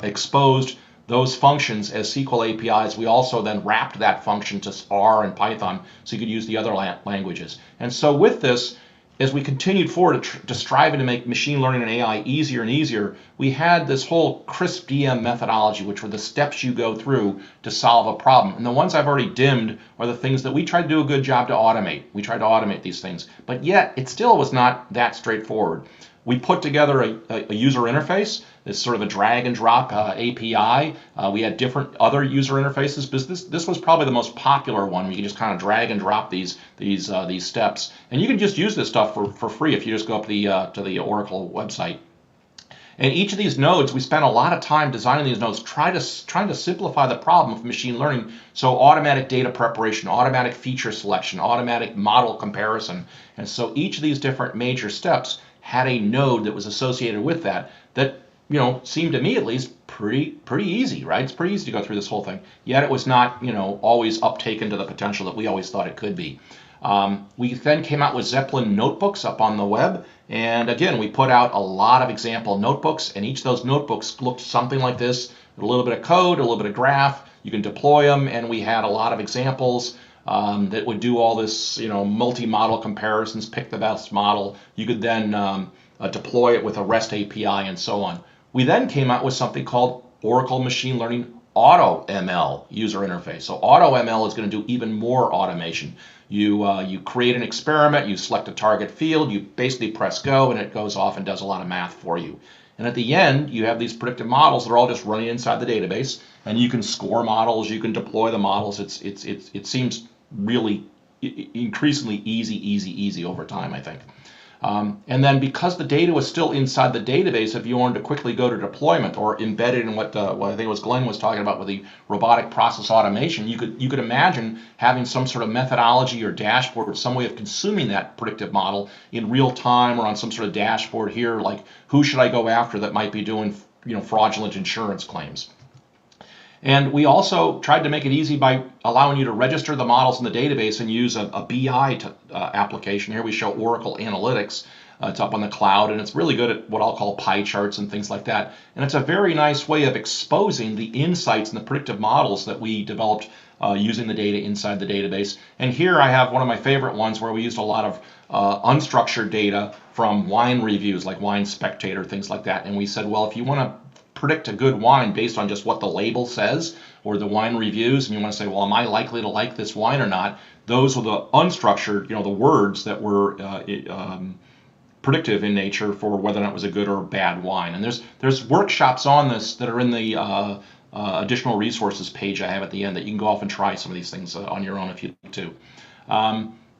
exposed those functions as SQL APIs. We also then wrapped that function to R and Python so you could use the other languages. And so with this, as we continued forward to striving to make machine learning and AI easier and easier, we had this whole crisp DM methodology, which were the steps you go through to solve a problem. And the ones I've already dimmed are the things that we tried to do a good job to automate. We tried to automate these things, but yet it still was not that straightforward. We put together a user interface. It's sort of a drag and drop API. We had different other user interfaces, but this was probably the most popular one. You can just kind of drag and drop these steps, and you can just use this stuff for free if you just go up to the Oracle website. And each of these nodes, we spent a lot of time designing these nodes, trying to simplify the problem of machine learning. So automatic data preparation, automatic feature selection, automatic model comparison, and so each of these different major steps had a node that was associated with that seemed to me at least pretty easy, right? It's pretty easy to go through this whole thing. Yet it was not, always uptaken to the potential that we always thought it could be. We then came out with Zeppelin notebooks up on the web. And again, we put out a lot of example notebooks, and each of those notebooks looked something like this. A little bit of code, a little bit of graph. You can deploy them, and we had a lot of examples that would do all this, multi-model comparisons, pick the best model. You could then deploy it with a REST API and so on. We then came out with something called Oracle Machine Learning Auto ML user interface. So Auto ML is going to do even more automation. You create an experiment, you select a target field, you basically press go, and it goes off and does a lot of math for you. And at the end, you have these predictive models that are all just running inside the database, and you can score models, you can deploy the models. It seems really increasingly easy over time, I think. And then because the data was still inside the database, if you wanted to quickly go to deployment or embedded in what I think it was Glenn was talking about with the robotic process automation, you could imagine having some sort of methodology or dashboard or some way of consuming that predictive model in real time or on some sort of dashboard here, like who should I go after that might be doing fraudulent insurance claims. And we also tried to make it easy by allowing you to register the models in the database and use a BI application. Here we show Oracle Analytics. It's up on the cloud, and it's really good at what I'll call pie charts and things like that. And it's a very nice way of exposing the insights and the predictive models that we developed using the data inside the database. And here I have one of my favorite ones where we used a lot of unstructured data from wine reviews, like Wine Spectator, things like that. And we said, well, if you want to predict a good wine based on just what the label says or the wine reviews, and you want to say, well, am I likely to like this wine or not? Those are the unstructured, the words that were predictive in nature for whether or not it was a good or bad wine. And there's workshops on this that are in the additional resources page I have at the end that you can go off and try some of these things on your own if you'd like to.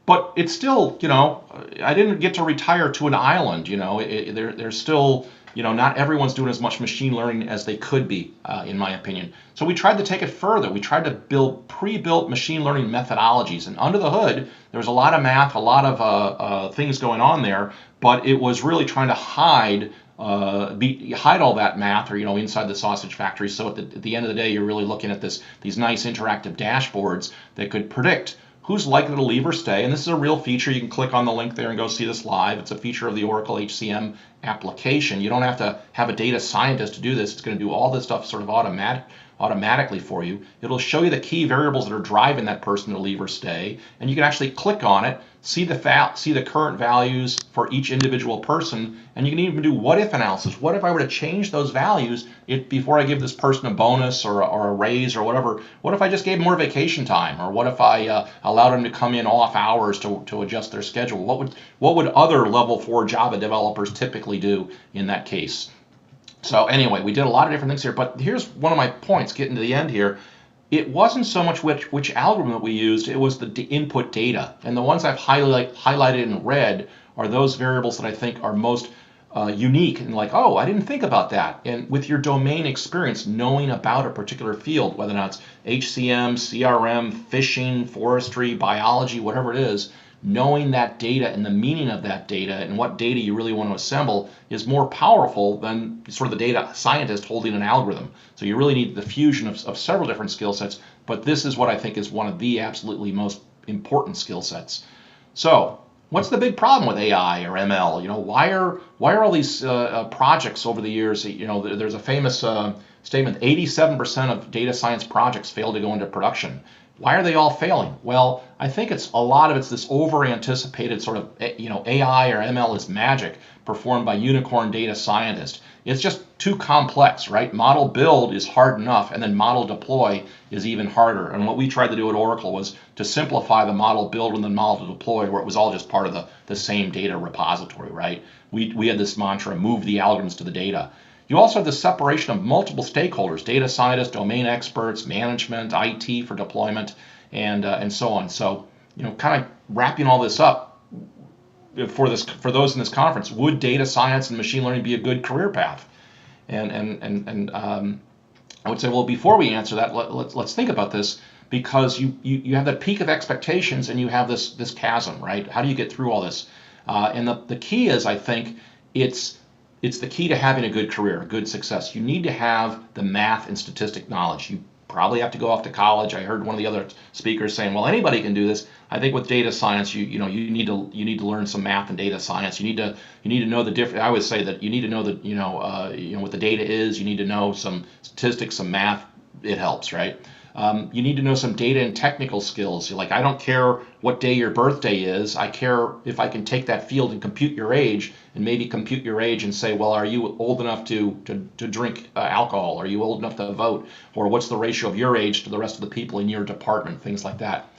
But it's still, I didn't get to retire to an island. There's still, not everyone's doing as much machine learning as they could be, in my opinion. So we tried to take it further. We tried to build pre-built machine learning methodologies. And under the hood, there was a lot of math, a lot of things going on there, but it was really trying to hide all that math, or inside the sausage factory. So at the end of the day, you're really looking at these nice interactive dashboards that could predict who's likely to leave or stay. And this is a real feature. You can click on the link there and go see this live. It's a feature of the Oracle HCM application. You don't have to have a data scientist to do this. It's going to do all this stuff sort of automatically for you. It'll show you the key variables that are driving that person to leave or stay, and you can actually click on it, see the current values for each individual person, and you can even do what if analysis. What if I were to change those values before I give this person a bonus or a raise or whatever? What if I just gave more vacation time, or what if I allowed them to come in off hours to adjust their schedule? What would other level 4 Java developers typically do in that case? So anyway, we did a lot of different things here, but here's one of my points getting to the end here. It wasn't so much which algorithm that we used, it was the input data. And the ones I've highlighted in red are those variables that I think are most unique and like, oh, I didn't think about that. And with your domain experience, knowing about a particular field, whether or not it's HCM, CRM, fishing, forestry, biology, whatever it is, knowing that data and the meaning of that data and what data you really want to assemble is more powerful than sort of the data scientist holding an algorithm. So you really need the fusion of several different skill sets, but this is what I think is one of the absolutely most important skill sets. So what's the big problem with AI or ML? Why are all these projects over the years, there's a famous statement, 87% of data science projects fail to go into production. Why are they all failing? Well, I think a lot of it's this over-anticipated sort of, AI or ML is magic performed by unicorn data scientists. It's just too complex, right? Model build is hard enough, and then model deploy is even harder. And what we tried to do at Oracle was to simplify the model build and then model deploy, where it was all just part of the same data repository, right? We had this mantra, move the algorithms to the data. You also have the separation of multiple stakeholders, data scientists, domain experts, management, IT for deployment, and so on. So, kind of wrapping all this up for those in this conference, would data science and machine learning be a good career path? And I would say, well, before we answer that, let's think about this, because you have the peak of expectations and you have this chasm, right? How do you get through all this? And the key is, I think, it's the key to having a good career, a good success. You need to have the math and statistic knowledge. You probably have to go off to college. I heard one of the other speakers saying, well, anybody can do this. I think with data science, you need to learn some math and data science. You need to know the difference. I would say that you need to know that what the data is. You need to know some statistics, some math. It helps, right? You need to know some data and technical skills. You're like, I don't care what day your birthday is. I care if I can take that field and compute your age, and maybe compute your age and say, well, are you old enough to drink alcohol? Are you old enough to vote? Or what's the ratio of your age to the rest of the people in your department? Things like that.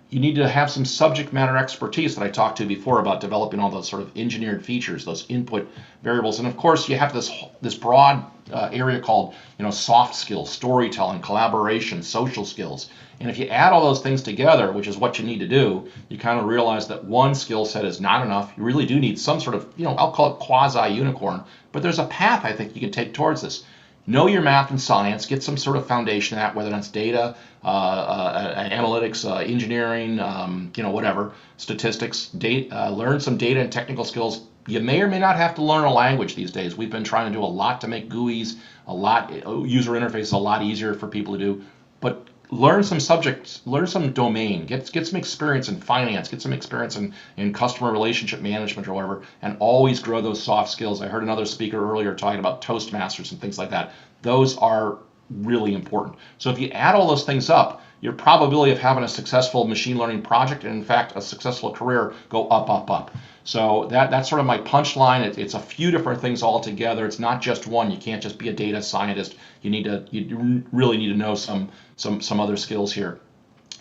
You need to have some subject matter expertise that I talked to before about developing all those sort of engineered features, those input variables. And of course, you have this broad area called, soft skills, storytelling, collaboration, social skills. And if you add all those things together, which is what you need to do, you kind of realize that one skill set is not enough. You really do need some sort of, I'll call it quasi-unicorn. But there's a path I think you can take towards this. Know your math and science, get some sort of foundation in that, whether that's data, analytics, engineering, whatever, statistics, learn some data and technical skills. You may or may not have to learn a language these days. We've been trying to do a lot to make GUIs, user interface a lot easier for people to do, but learn some subjects, learn some domain, get some experience in finance, get some experience in customer relationship management or whatever, and always grow those soft skills. I heard another speaker earlier talking about Toastmasters and things like that. Those are really important. So if you add all those things up, your probability of having a successful machine learning project, and in fact a successful career, go up, up, up. So that's sort of my punchline. It's a few different things all together. It's not just one. You can't just be a data scientist. You really need to know some other skills here.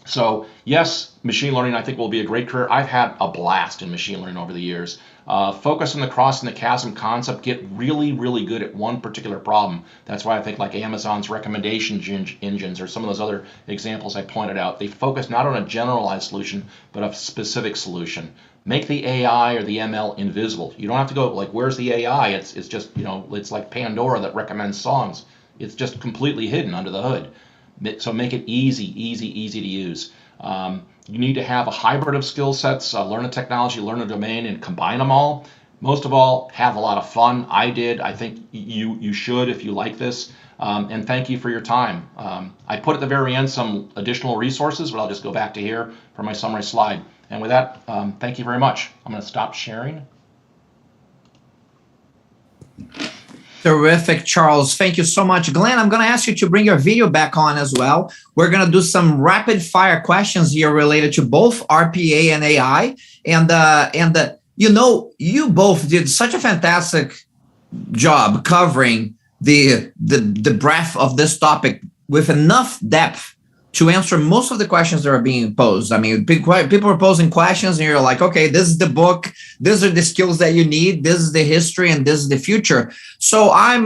So yes, machine learning I think will be a great career. I've had a blast in machine learning over the years. Focus on the crossing the chasm concept. Get really, really good at one particular problem. That's why I think like Amazon's recommendation engines or some of those other examples I pointed out, they focus not on a generalized solution, but a specific solution. Make the AI or the ML invisible. You don't have to go like, where's the AI? It's just, it's like Pandora that recommends songs. It's just completely hidden under the hood. So make it easy to use. You need to have a hybrid of skill sets, learn a technology, learn a domain, and combine them all. Most of all, have a lot of fun. I did. I think you should if you like this. And thank you for your time. I put at the very end some additional resources, but I'll just go back to here for my summary slide. And with that, thank you very much. I'm going to stop sharing. Terrific, Charles. Thank you so much. Glenn, I'm going to ask you to bring your video back on as well. We're going to do some rapid fire questions here related to both RPA and AI. And you both did such a fantastic job covering the breadth of this topic with enough depth to answer most of the questions that are being posed. I mean, people are posing questions and you're like, okay, this is the book, these are the skills that you need, this is the history, and this is the future. So I'm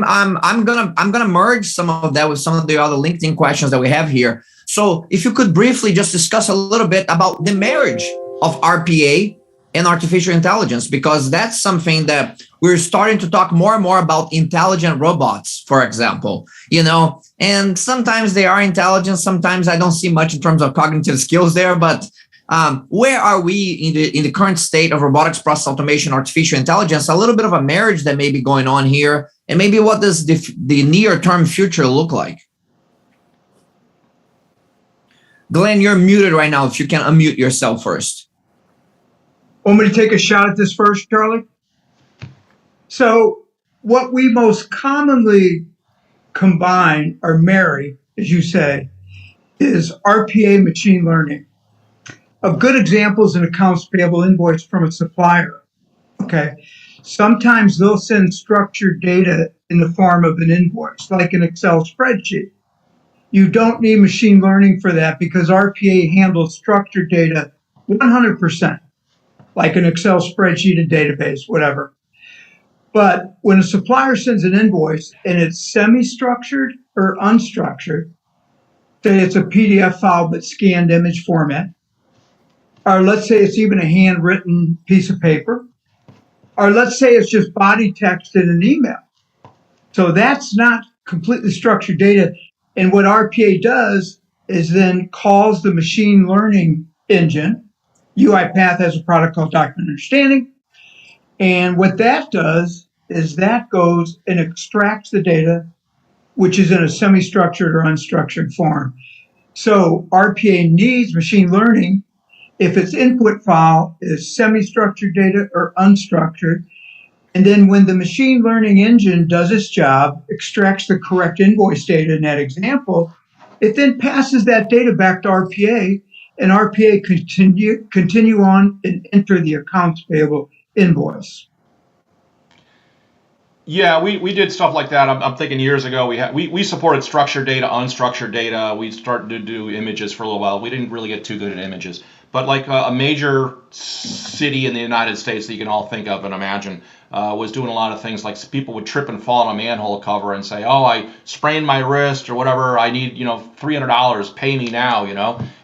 gonna merge some of that with some of the other LinkedIn questions that we have here. So if you could briefly just discuss a little bit about the marriage of RPA and artificial intelligence, because that's something that we're starting to talk more and more about. Intelligent robots, for example, and sometimes they are intelligent. Sometimes I don't see much in terms of cognitive skills there, but where are we in the current state of robotics, process automation, artificial intelligence? A little bit of a marriage that may be going on here, and maybe what does the near-term future look like? Glenn, you're muted right now. If you can unmute yourself first. Want me to take a shot at this first, Charlie? So what we most commonly combine or marry, as you say, is RPA machine learning. A good example is an accounts payable invoice from a supplier. Okay. Sometimes they'll send structured data in the form of an invoice, like an Excel spreadsheet. You don't need machine learning for that because RPA handles structured data 100%. Like an Excel spreadsheet, a database, whatever. But when a supplier sends an invoice and it's semi-structured or unstructured, say it's a PDF file but scanned image format, or let's say it's even a handwritten piece of paper, or let's say it's just body text in an email. So that's not completely structured data. And what RPA does is then calls the machine learning engine. UiPath has a product called Document Understanding. And what that does is that goes and extracts the data, which is in a semi-structured or unstructured form. So RPA needs machine learning if its input file is semi-structured data or unstructured. And then when the machine learning engine does its job, extracts the correct invoice data in that example, It then passes that data back to RPA, and RPA continue on and enter the accounts payable invoice. Yeah, we did stuff like that. I'm thinking years ago we supported structured data, unstructured data. We started to do images for a little while. We didn't really get too good at images, but like a major city in the United States that you can all think of and imagine was doing a lot of things like people would trip and fall on a manhole cover and say, "Oh, I sprained my wrist or whatever. I need $300. Pay me now."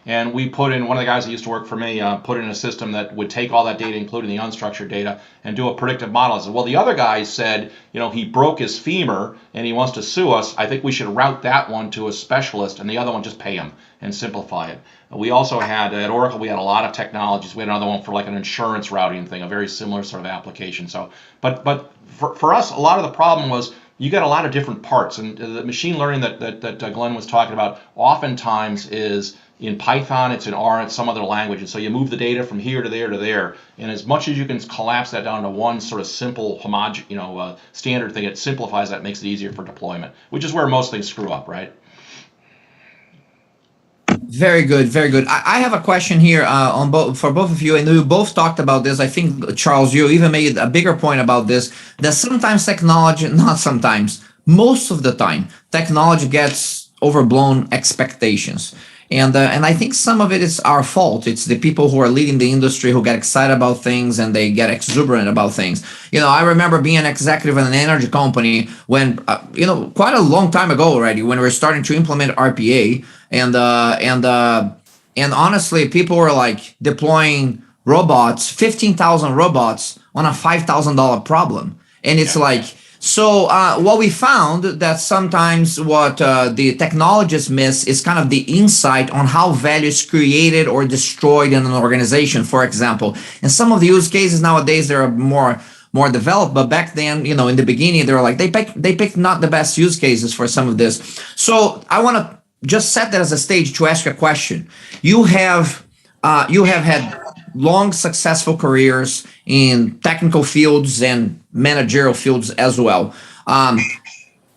And we put in, one of the guys that used to work for me put in a system that would take all that data, including the unstructured data, and do a predictive model. I said, well, the other guy said, he broke his femur and he wants to sue us. I think we should route that one to a specialist, and the other one just pay him and simplify it. We also had, at Oracle, we had a lot of technologies. We had another one for like an insurance routing thing, a very similar sort of application. So, but for us, a lot of the problem was you got a lot of different parts, and the machine learning that Glenn was talking about oftentimes is in Python, it's in R, it's some other language, and so you move the data from here to there to there, and as much as you can collapse that down to one sort of simple standard thing, it simplifies that, makes it easier for deployment, which is where most things screw up, right? Very good, very good. I have a question here for both of you, and you both talked about this. I think, Charles, you even made a bigger point about this, that sometimes technology, not sometimes, most of the time, technology gets overblown expectations. And I think some of it is our fault. It's the people who are leading the industry who get excited about things and they get exuberant about things. I remember being an executive in an energy company when, quite a long time ago already, when we were starting to implement RPA, and honestly, people were like deploying robots, 15,000 robots on a $5,000 problem, and it's like. So what we found that sometimes what the technologists miss is kind of the insight on how value is created or destroyed in an organization, for example. And some of the use cases nowadays, they're more developed, but back then, in the beginning, they were like, they picked not the best use cases for some of this. So I want to just set that as a stage to ask you a question. You have had long, successful careers in technical fields and managerial fields as well.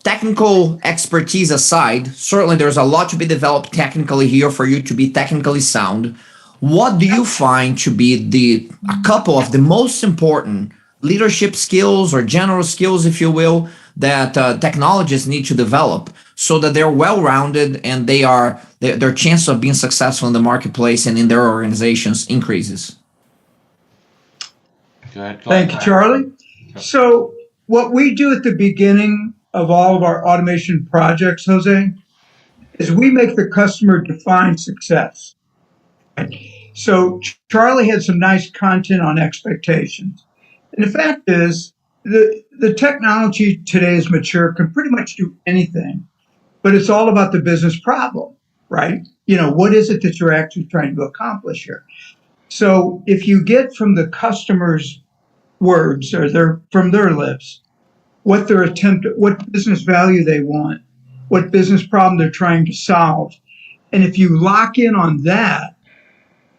Technical expertise aside, certainly there's a lot to be developed technically here for you to be technically sound. What do you find to be a couple of the most important leadership skills or general skills, if you will, that technologists need to develop so that they're well-rounded and their chance of being successful in the marketplace and in their organizations increases? Go ahead. Thank you, Charlie. So what we do at the beginning of all of our automation projects, Jose, is we make the customer define success. So Charlie had some nice content on expectations. And the fact is, the technology today is mature, can pretty much do anything, but it's all about the business problem, right? What is it that you're actually trying to accomplish here? So if you get from the customer's words or from their lips, what business value they want, what business problem they're trying to solve, and if you lock in on that,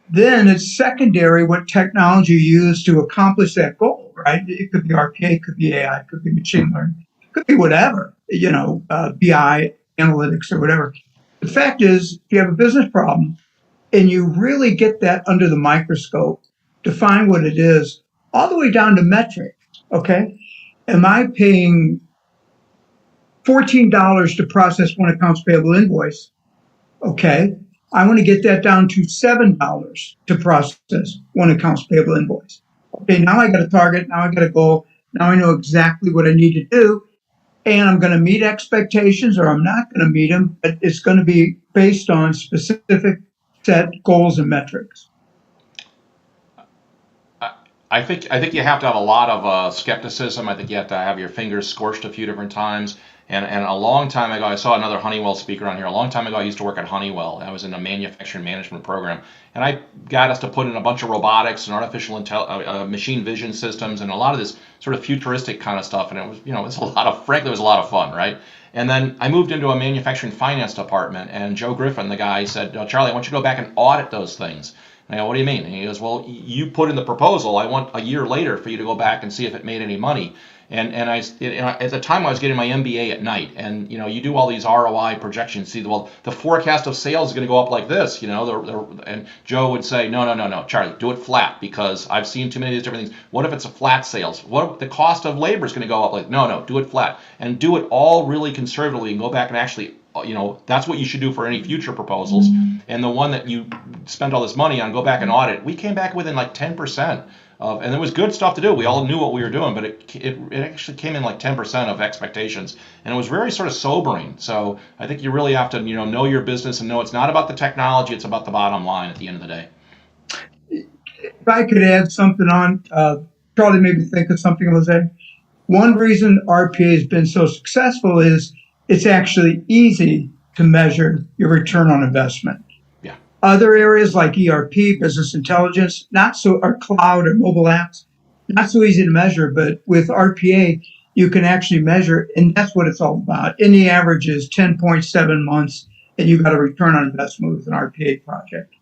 then it's secondary what technology you use to accomplish that goal, right? It could be RPA, it could be AI, it could be machine learning, it could be whatever, BI, analytics, or whatever. The fact is, if you have a business problem and you really get that under the microscope, define what it is, all the way down to metric, okay? Am I paying $14 to process one accounts payable invoice? Okay. I want to get that down to $7 to process one accounts payable invoice. Okay, now I got a target, now I got a goal, now I know exactly what I need to do, and I'm going to meet expectations or I'm not going to meet them, but it's going to be based on specific set goals and metrics. I think you have to have a lot of skepticism. I think you have to have your fingers scorched a few different times. And a long time ago, I saw another Honeywell speaker on here. A long time ago, I used to work at Honeywell. I was in a manufacturing management program, and I got us to put in a bunch of robotics and artificial machine vision systems and a lot of this sort of futuristic kind of stuff. And it was, it was frankly, it was a lot of fun, right? And then I moved into a manufacturing finance department, and Joe Griffin, the guy, said, "Charlie, I want you to go back and audit those things." And I go, what do you mean? And he goes, well, you put in the proposal. I want a year later for you to go back and see if it made any money. And at the time I was getting my MBA at night, and you do all these ROI projections. See, well, the forecast of sales is going to go up like this, and Joe would say, no, Charlie, do it flat, because I've seen too many of these different things. What if it's a flat sales? What if the cost of labor is going to go up? Like, no, do it flat, and do it all really conservatively, and go back and actually, that's what you should do for any future proposals. And the one that you spent all this money on, go back and audit. We came back within like 10%. And there was good stuff to do. We all knew what we were doing, but it actually came in like 10% of expectations, and it was very sort of sobering. So I think you really have to know your business and know it's not about the technology; it's about the bottom line at the end of the day. If I could add something on, Charlie made me think of something, Jose. One reason RPA has been so successful is it's actually easy to measure your return on investment. Other areas like ERP, business intelligence, not so, or cloud or mobile apps, not so easy to measure, but with RPA, you can actually measure, and that's what it's all about. And the average is 10.7 months, and you got a return on investment with an RPA project.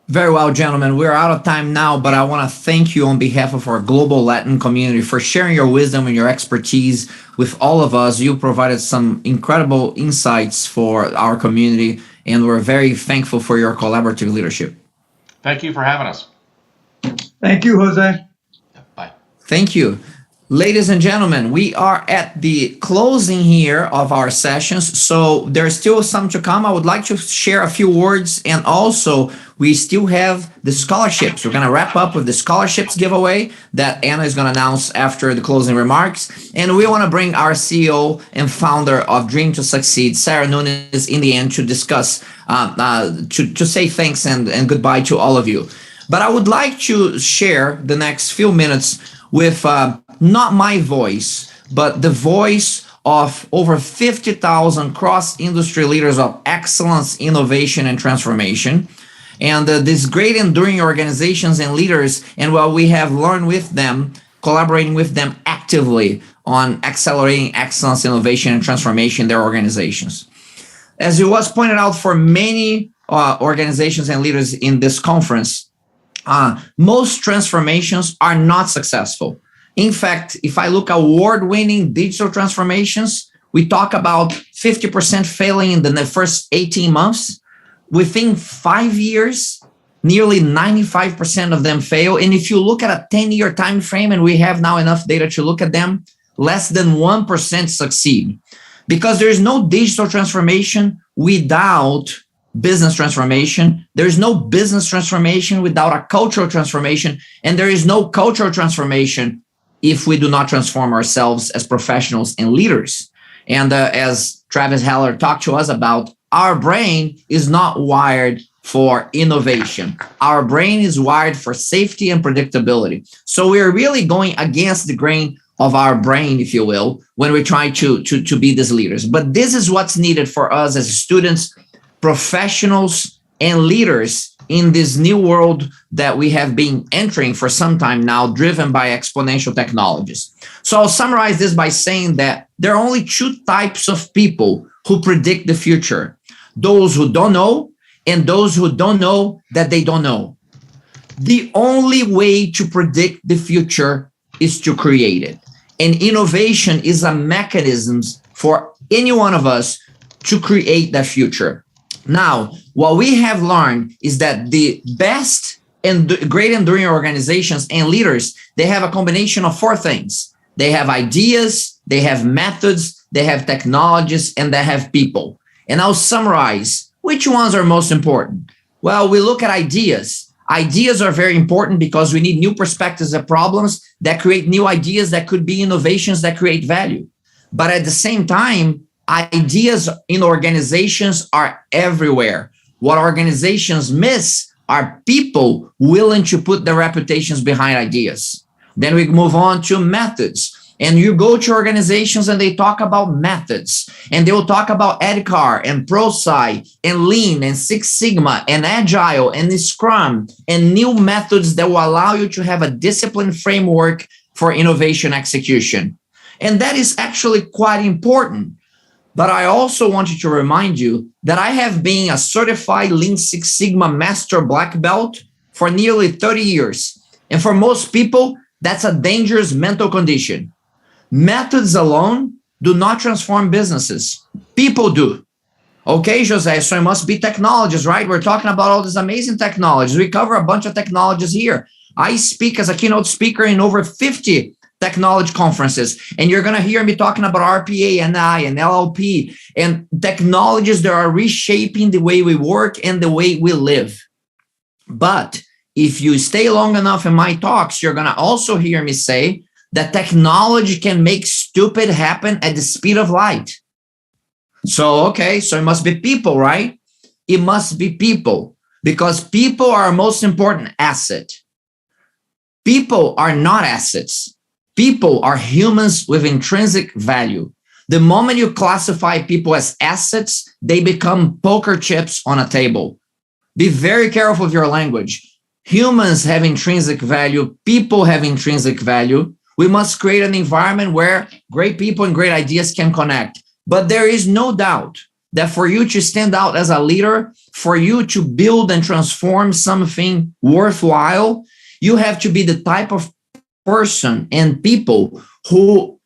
Very well, gentlemen. We're out of time now, but I want to thank you on behalf of our global Latin community for sharing your wisdom and your expertise with all of us. You provided some incredible insights for our community, and we're very thankful for your collaborative leadership. Thank you for having us. Thank you, Jose. Bye. Thank you. Ladies and gentlemen, we are at the closing here of our sessions, so there's still some to come. I would like to share a few words, and also we still have the scholarships. We're going to wrap up with the scholarships giveaway that Anna is going to announce after the closing remarks, and we want to bring our CEO and founder of Dream to Succeed, Sarah Nunes, in the end to discuss, to say thanks and goodbye to all of you. But I would like to share the next few minutes with not my voice, but the voice of over 50,000 cross-industry leaders of excellence, innovation, and transformation. And these great enduring organizations and leaders, and what we have learned with them, collaborating with them actively on accelerating excellence, innovation, and transformation in their organizations. As it was pointed out for many organizations and leaders in this conference, most transformations are not successful. In fact, if I look at award-winning digital transformations, we talk about 50% failing in the first 18 months. Within 5 years, nearly 95% of them fail. And if you look at a 10-year time frame, and we have now enough data to look at them, less than 1% succeed. Because there is no digital transformation without business transformation. There is no business transformation without a cultural transformation. And there is no cultural transformation if we do not transform ourselves as professionals and leaders. And as Travis Heller talked to us about, our brain is not wired for innovation. Our brain is wired for safety and predictability. So we're really going against the grain of our brain, if you will, when we try to be these leaders. But this is what's needed for us as students, professionals, and leaders in this new world that we have been entering for some time now, driven by exponential technologies. So I'll summarize this by saying that there are only two types of people who predict the future: those who don't know and those who don't know that they don't know. The only way to predict the future is to create it. And innovation is a mechanism for any one of us to create that future. Now, what we have learned is that the best and great enduring organizations and leaders, they have a combination of four things. They have ideas, they have methods, they have technologies, and they have people. And I'll summarize which ones are most important. Well, we look at ideas. Ideas are very important because we need new perspectives of problems that create new ideas that could be innovations that create value. But at the same time, ideas in organizations are everywhere. What organizations miss are people willing to put their reputations behind ideas. Then we move on to methods. And you go to organizations and they talk about methods. And they will talk about EDCAR and ProSci and Lean and Six Sigma and Agile and Scrum and new methods that will allow you to have a disciplined framework for innovation execution. And that is actually quite important. But I also wanted to remind you that I have been a certified Lean Six Sigma Master Black Belt for nearly 30 years. And for most people, that's a dangerous mental condition. Methods alone do not transform businesses. People do. Okay, Jose, so it must be technologies, right? We're talking about all these amazing technologies. We cover a bunch of technologies here. I speak as a keynote speaker in over 50 technology conferences, and you're going to hear me talking about RPA, NI, and LLP, and technologies that are reshaping the way we work and the way we live. But if you stay long enough in my talks, you're going to also hear me say that technology can make stupid happen at the speed of light. So, okay, so it must be people, right? It must be people, because people are our most important asset. People are not assets. People are humans with intrinsic value. The moment you classify people as assets, they become poker chips on a table. Be very careful with your language. Humans have intrinsic value. People have intrinsic value. We must create an environment where great people and great ideas can connect. But there is no doubt that for you to stand out as a leader, for you to build and transform something worthwhile, you have to be the type of person and people who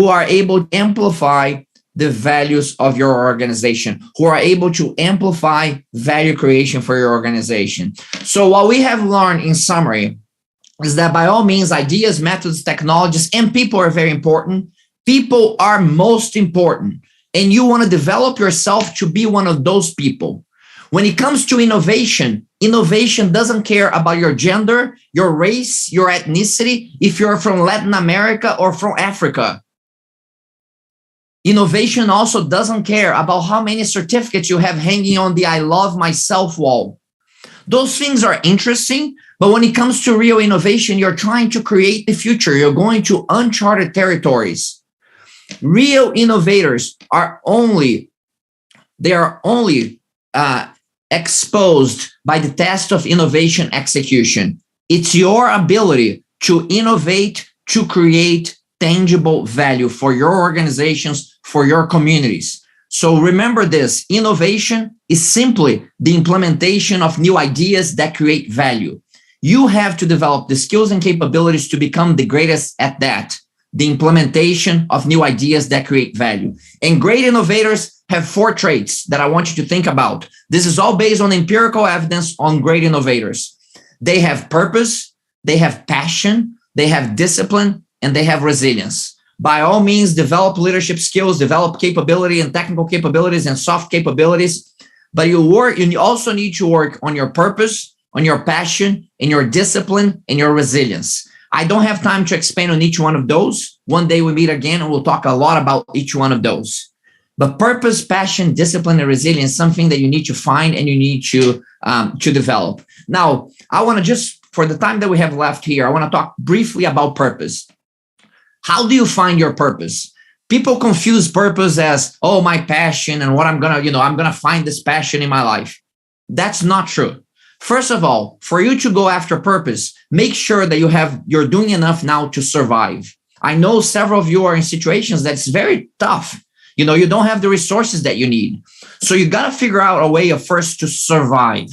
are able to amplify the values of your organization, who are able to amplify value creation for your organization. So what we have learned in summary is that by all means, ideas, methods, technologies, and people are very important. People are most important, and you want to develop yourself to be one of those people. When it comes to innovation, innovation doesn't care about your gender, your race, your ethnicity, if you're from Latin America or from Africa. Innovation also doesn't care about how many certificates you have hanging on the I love myself wall. Those things are interesting, but when it comes to real innovation, you're trying to create the future. You're going to uncharted territories. Real innovators are only exposed by the test of innovation execution. It's your ability to innovate, to create tangible value for your organizations, for your communities. So remember this, innovation is simply the implementation of new ideas that create value. You have to develop the skills and capabilities to become the greatest at that. The implementation of new ideas that create value. And great innovators have 4 traits that I want you to think about. This is all based on empirical evidence on great innovators. They have purpose, they have passion, they have discipline, and they have resilience. By all means, develop leadership skills, develop capability and technical capabilities and soft capabilities. But you also need to work on your purpose, on your passion, and your discipline, and your resilience. I don't have time to expand on each one of those. One day we meet again and we'll talk a lot about each one of those. But purpose, passion, discipline, and resilience is something that you need to find and you need to develop. Now, I want to just, for the time that we have left here, I want to talk briefly about purpose. How do you find your purpose? People confuse purpose as, oh, my passion and what I'm going to find this passion in my life. That's not true. First of all, for you to go after purpose, make sure that you're doing enough now to survive. I know several of you are in situations that's very tough. You don't have the resources that you need. So you got to figure out a way of first to survive.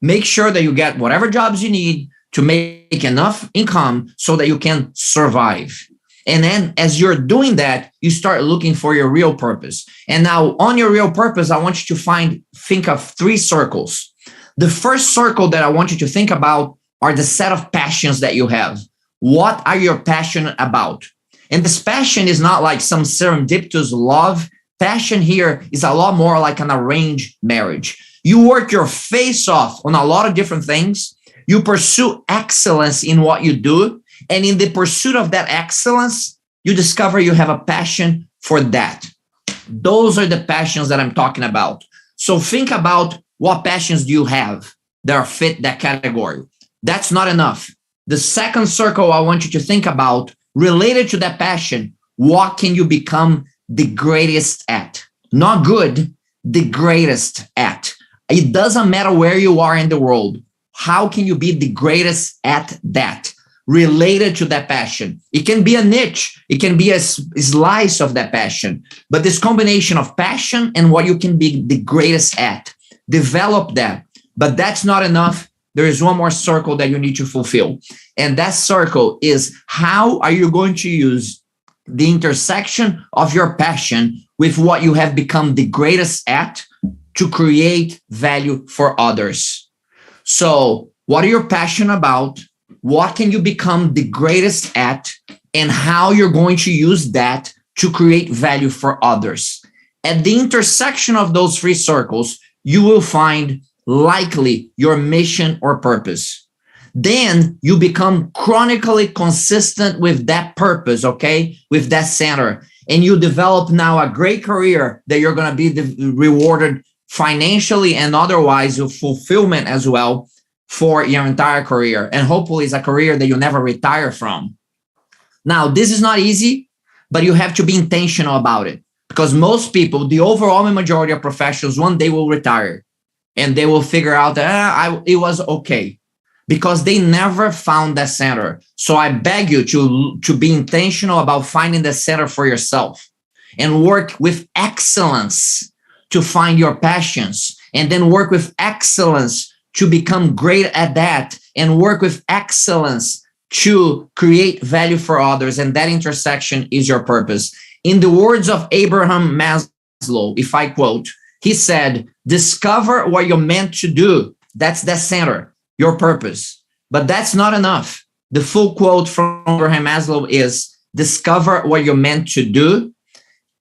Make sure that you get whatever jobs you need to make enough income so that you can survive. And then as you're doing that, you start looking for your real purpose. And now on your real purpose, I want you to think of 3 circles. The first circle that I want you to think about are the set of passions that you have. What are you passionate about? And this passion is not like some serendipitous love. Passion here is a lot more like an arranged marriage. You work your face off on a lot of different things. You pursue excellence in what you do. And in the pursuit of that excellence, you discover you have a passion for that. Those are the passions that I'm talking about. So think about what passions do you have that fit that category. That's not enough. The second circle I want you to think about, related to that passion, what can you become the greatest at? Not good, the greatest at. It doesn't matter where you are in the world. How can you be the greatest at that? related to that passion. It can be a niche. It can be a slice of that passion. But this combination of passion and what you can be the greatest at, develop that. But that's not enough. There is one more circle that you need to fulfill. And that circle is, how are you going to use the intersection of your passion with what you have become the greatest at to create value for others? So what are you passionate about? What can you become the greatest at? And how you're going to use that to create value for others? At the intersection of those three circles, you will find likely your mission or purpose. Then you become chronically consistent with that purpose, okay? With that center. And you develop now a great career that you're going to be rewarded financially and otherwise with fulfillment as well for your entire career. And hopefully it's a career that you never retire from. Now, this is not easy, but you have to be intentional about it. Because most people, the overwhelming majority of professionals, one day will retire. And they will figure out that it was okay. Because they never found that center. So I beg you to be intentional about finding the center for yourself and work with excellence to find your passions, and then work with excellence to become great at that, and work with excellence to create value for others. And that intersection is your purpose. In the words of Abraham Maslow, if I quote, he said, discover what you're meant to do. That's the center. Your purpose. But that's not enough. The full quote from Abraham Maslow is, discover what you're meant to do,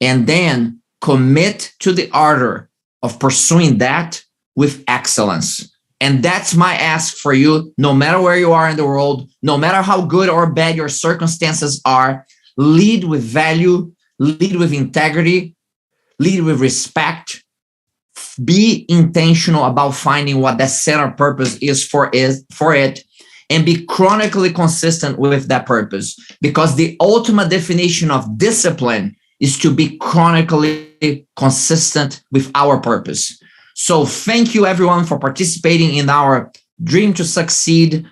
and then commit to the ardor of pursuing that with excellence. And that's my ask for you, no matter where you are in the world, no matter how good or bad your circumstances are, lead with value, lead with integrity, lead with respect. Be intentional about finding what that center purpose is for it, and be chronically consistent with that purpose. Because the ultimate definition of discipline is to be chronically consistent with our purpose. So thank you everyone for participating in our Dream to Succeed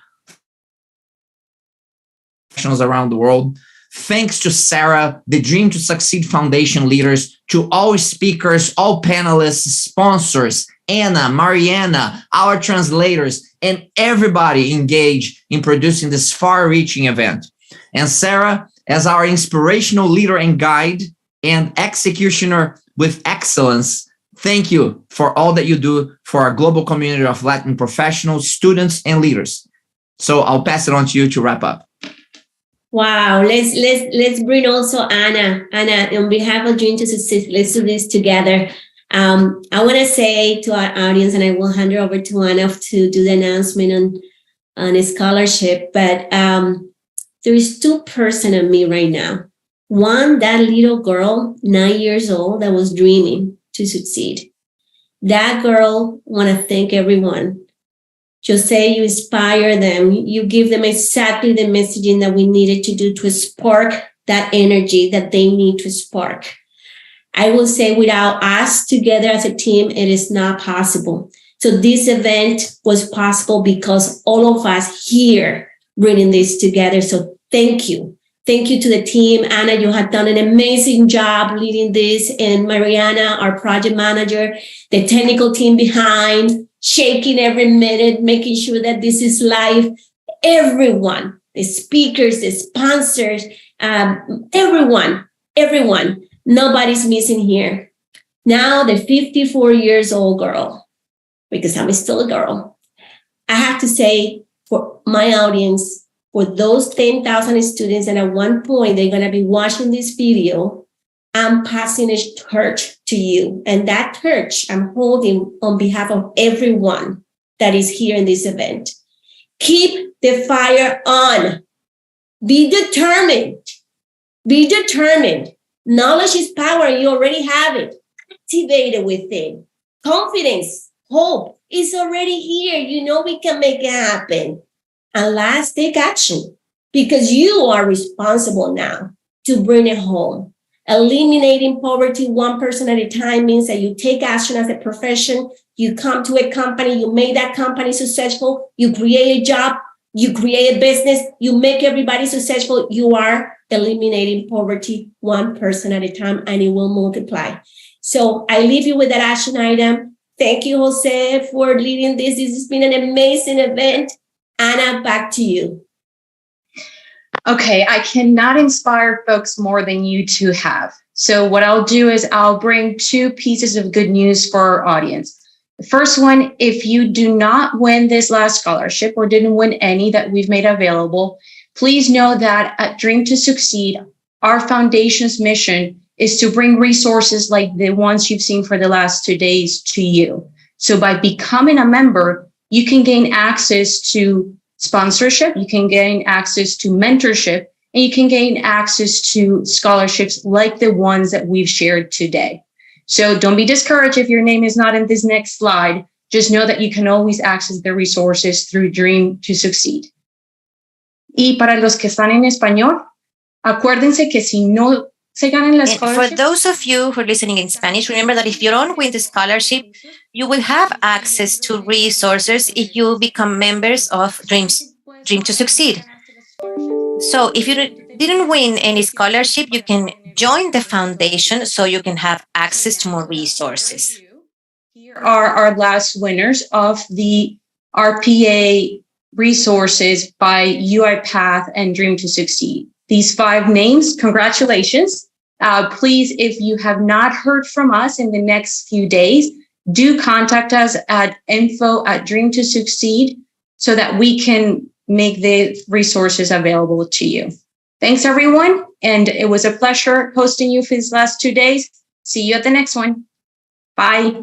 around the world. Thanks to Sarah, the Dream to Succeed Foundation leaders, to all speakers, all panelists, sponsors, Anna, Mariana, our translators, and everybody engaged in producing this far-reaching event. And Sarah, as our inspirational leader and guide and executioner with excellence, thank you for all that you do for our global community of Latin professionals, students, and leaders. So I'll pass it on to you to wrap up. Wow, let's bring also Anna. Anna, on behalf of Dream to Succeed, let's do this together. I want to say to our audience, and I will hand it over to Anna to do the announcement on a scholarship, but there is two persons on me right now. One, that little girl, 9 years old, that was dreaming to succeed. That girl, want to thank everyone. Just say you inspire them. You give them exactly the messaging that we needed to do to spark that energy that they need to spark. I will say without us together as a team, it is not possible. So this event was possible because all of us here bringing this together. So thank you. Thank you to the team. Anna, you have done an amazing job leading this. And Mariana, our project manager, the technical team behind, shaking every minute, making sure that this is live. Everyone, the speakers, the sponsors, everyone, nobody's missing here. Now the 54 years old girl, because I'm still a girl, I have to say for my audience, for those 10,000 students that at one point they're going to be watching this video, I'm passing a torch to you. And that torch I'm holding on behalf of everyone that is here in this event. Keep the fire on. Be determined. Be determined. Knowledge is power. You already have it. Activate it within. Confidence, hope is already here. You know we can make it happen. And last, take action, because you are responsible now to bring it home. Eliminating poverty 1% at a time means that you take action as a profession. You come to a company, you make that company successful, you create a job. you create a business, you make everybody successful, you are eliminating poverty one person at a time, and it will multiply. So I leave you with that action item. Thank you, Jose, for leading this. This has been an amazing event. Anna, back to you. Okay, I cannot inspire folks more than you two have. So what I'll do is I'll bring two pieces of good news for our audience. The first one, if you do not win this last scholarship or didn't win any that we've made available, please know that at Dream to Succeed, our foundation's mission is to bring resources like the ones you've seen for the last 2 days to you. So by becoming a member, you can gain access to sponsorship, you can gain access to mentorship, and you can gain access to scholarships like the ones that we've shared today. So don't be discouraged if your name is not in this next slide. Just know that you can always access the resources through Dream to Succeed. Y para los que están en español, acuérdense que si no se ganan la scholarship. For those of you who are listening in Spanish, remember that if you don't win the scholarship, you will have access to resources if you become members of Dream to Succeed. So if you didn't win any scholarship, you can join the foundation so you can have access to more resources. Here are our last winners of the RPA resources by UiPath and Dream to Succeed. These 5 names, congratulations. Please, if you have not heard from us in the next few days, do contact us at info@dream2succeed so that we can make the resources available to you. Thanks, everyone. And it was a pleasure hosting you for these last 2 days. See you at the next one. Bye.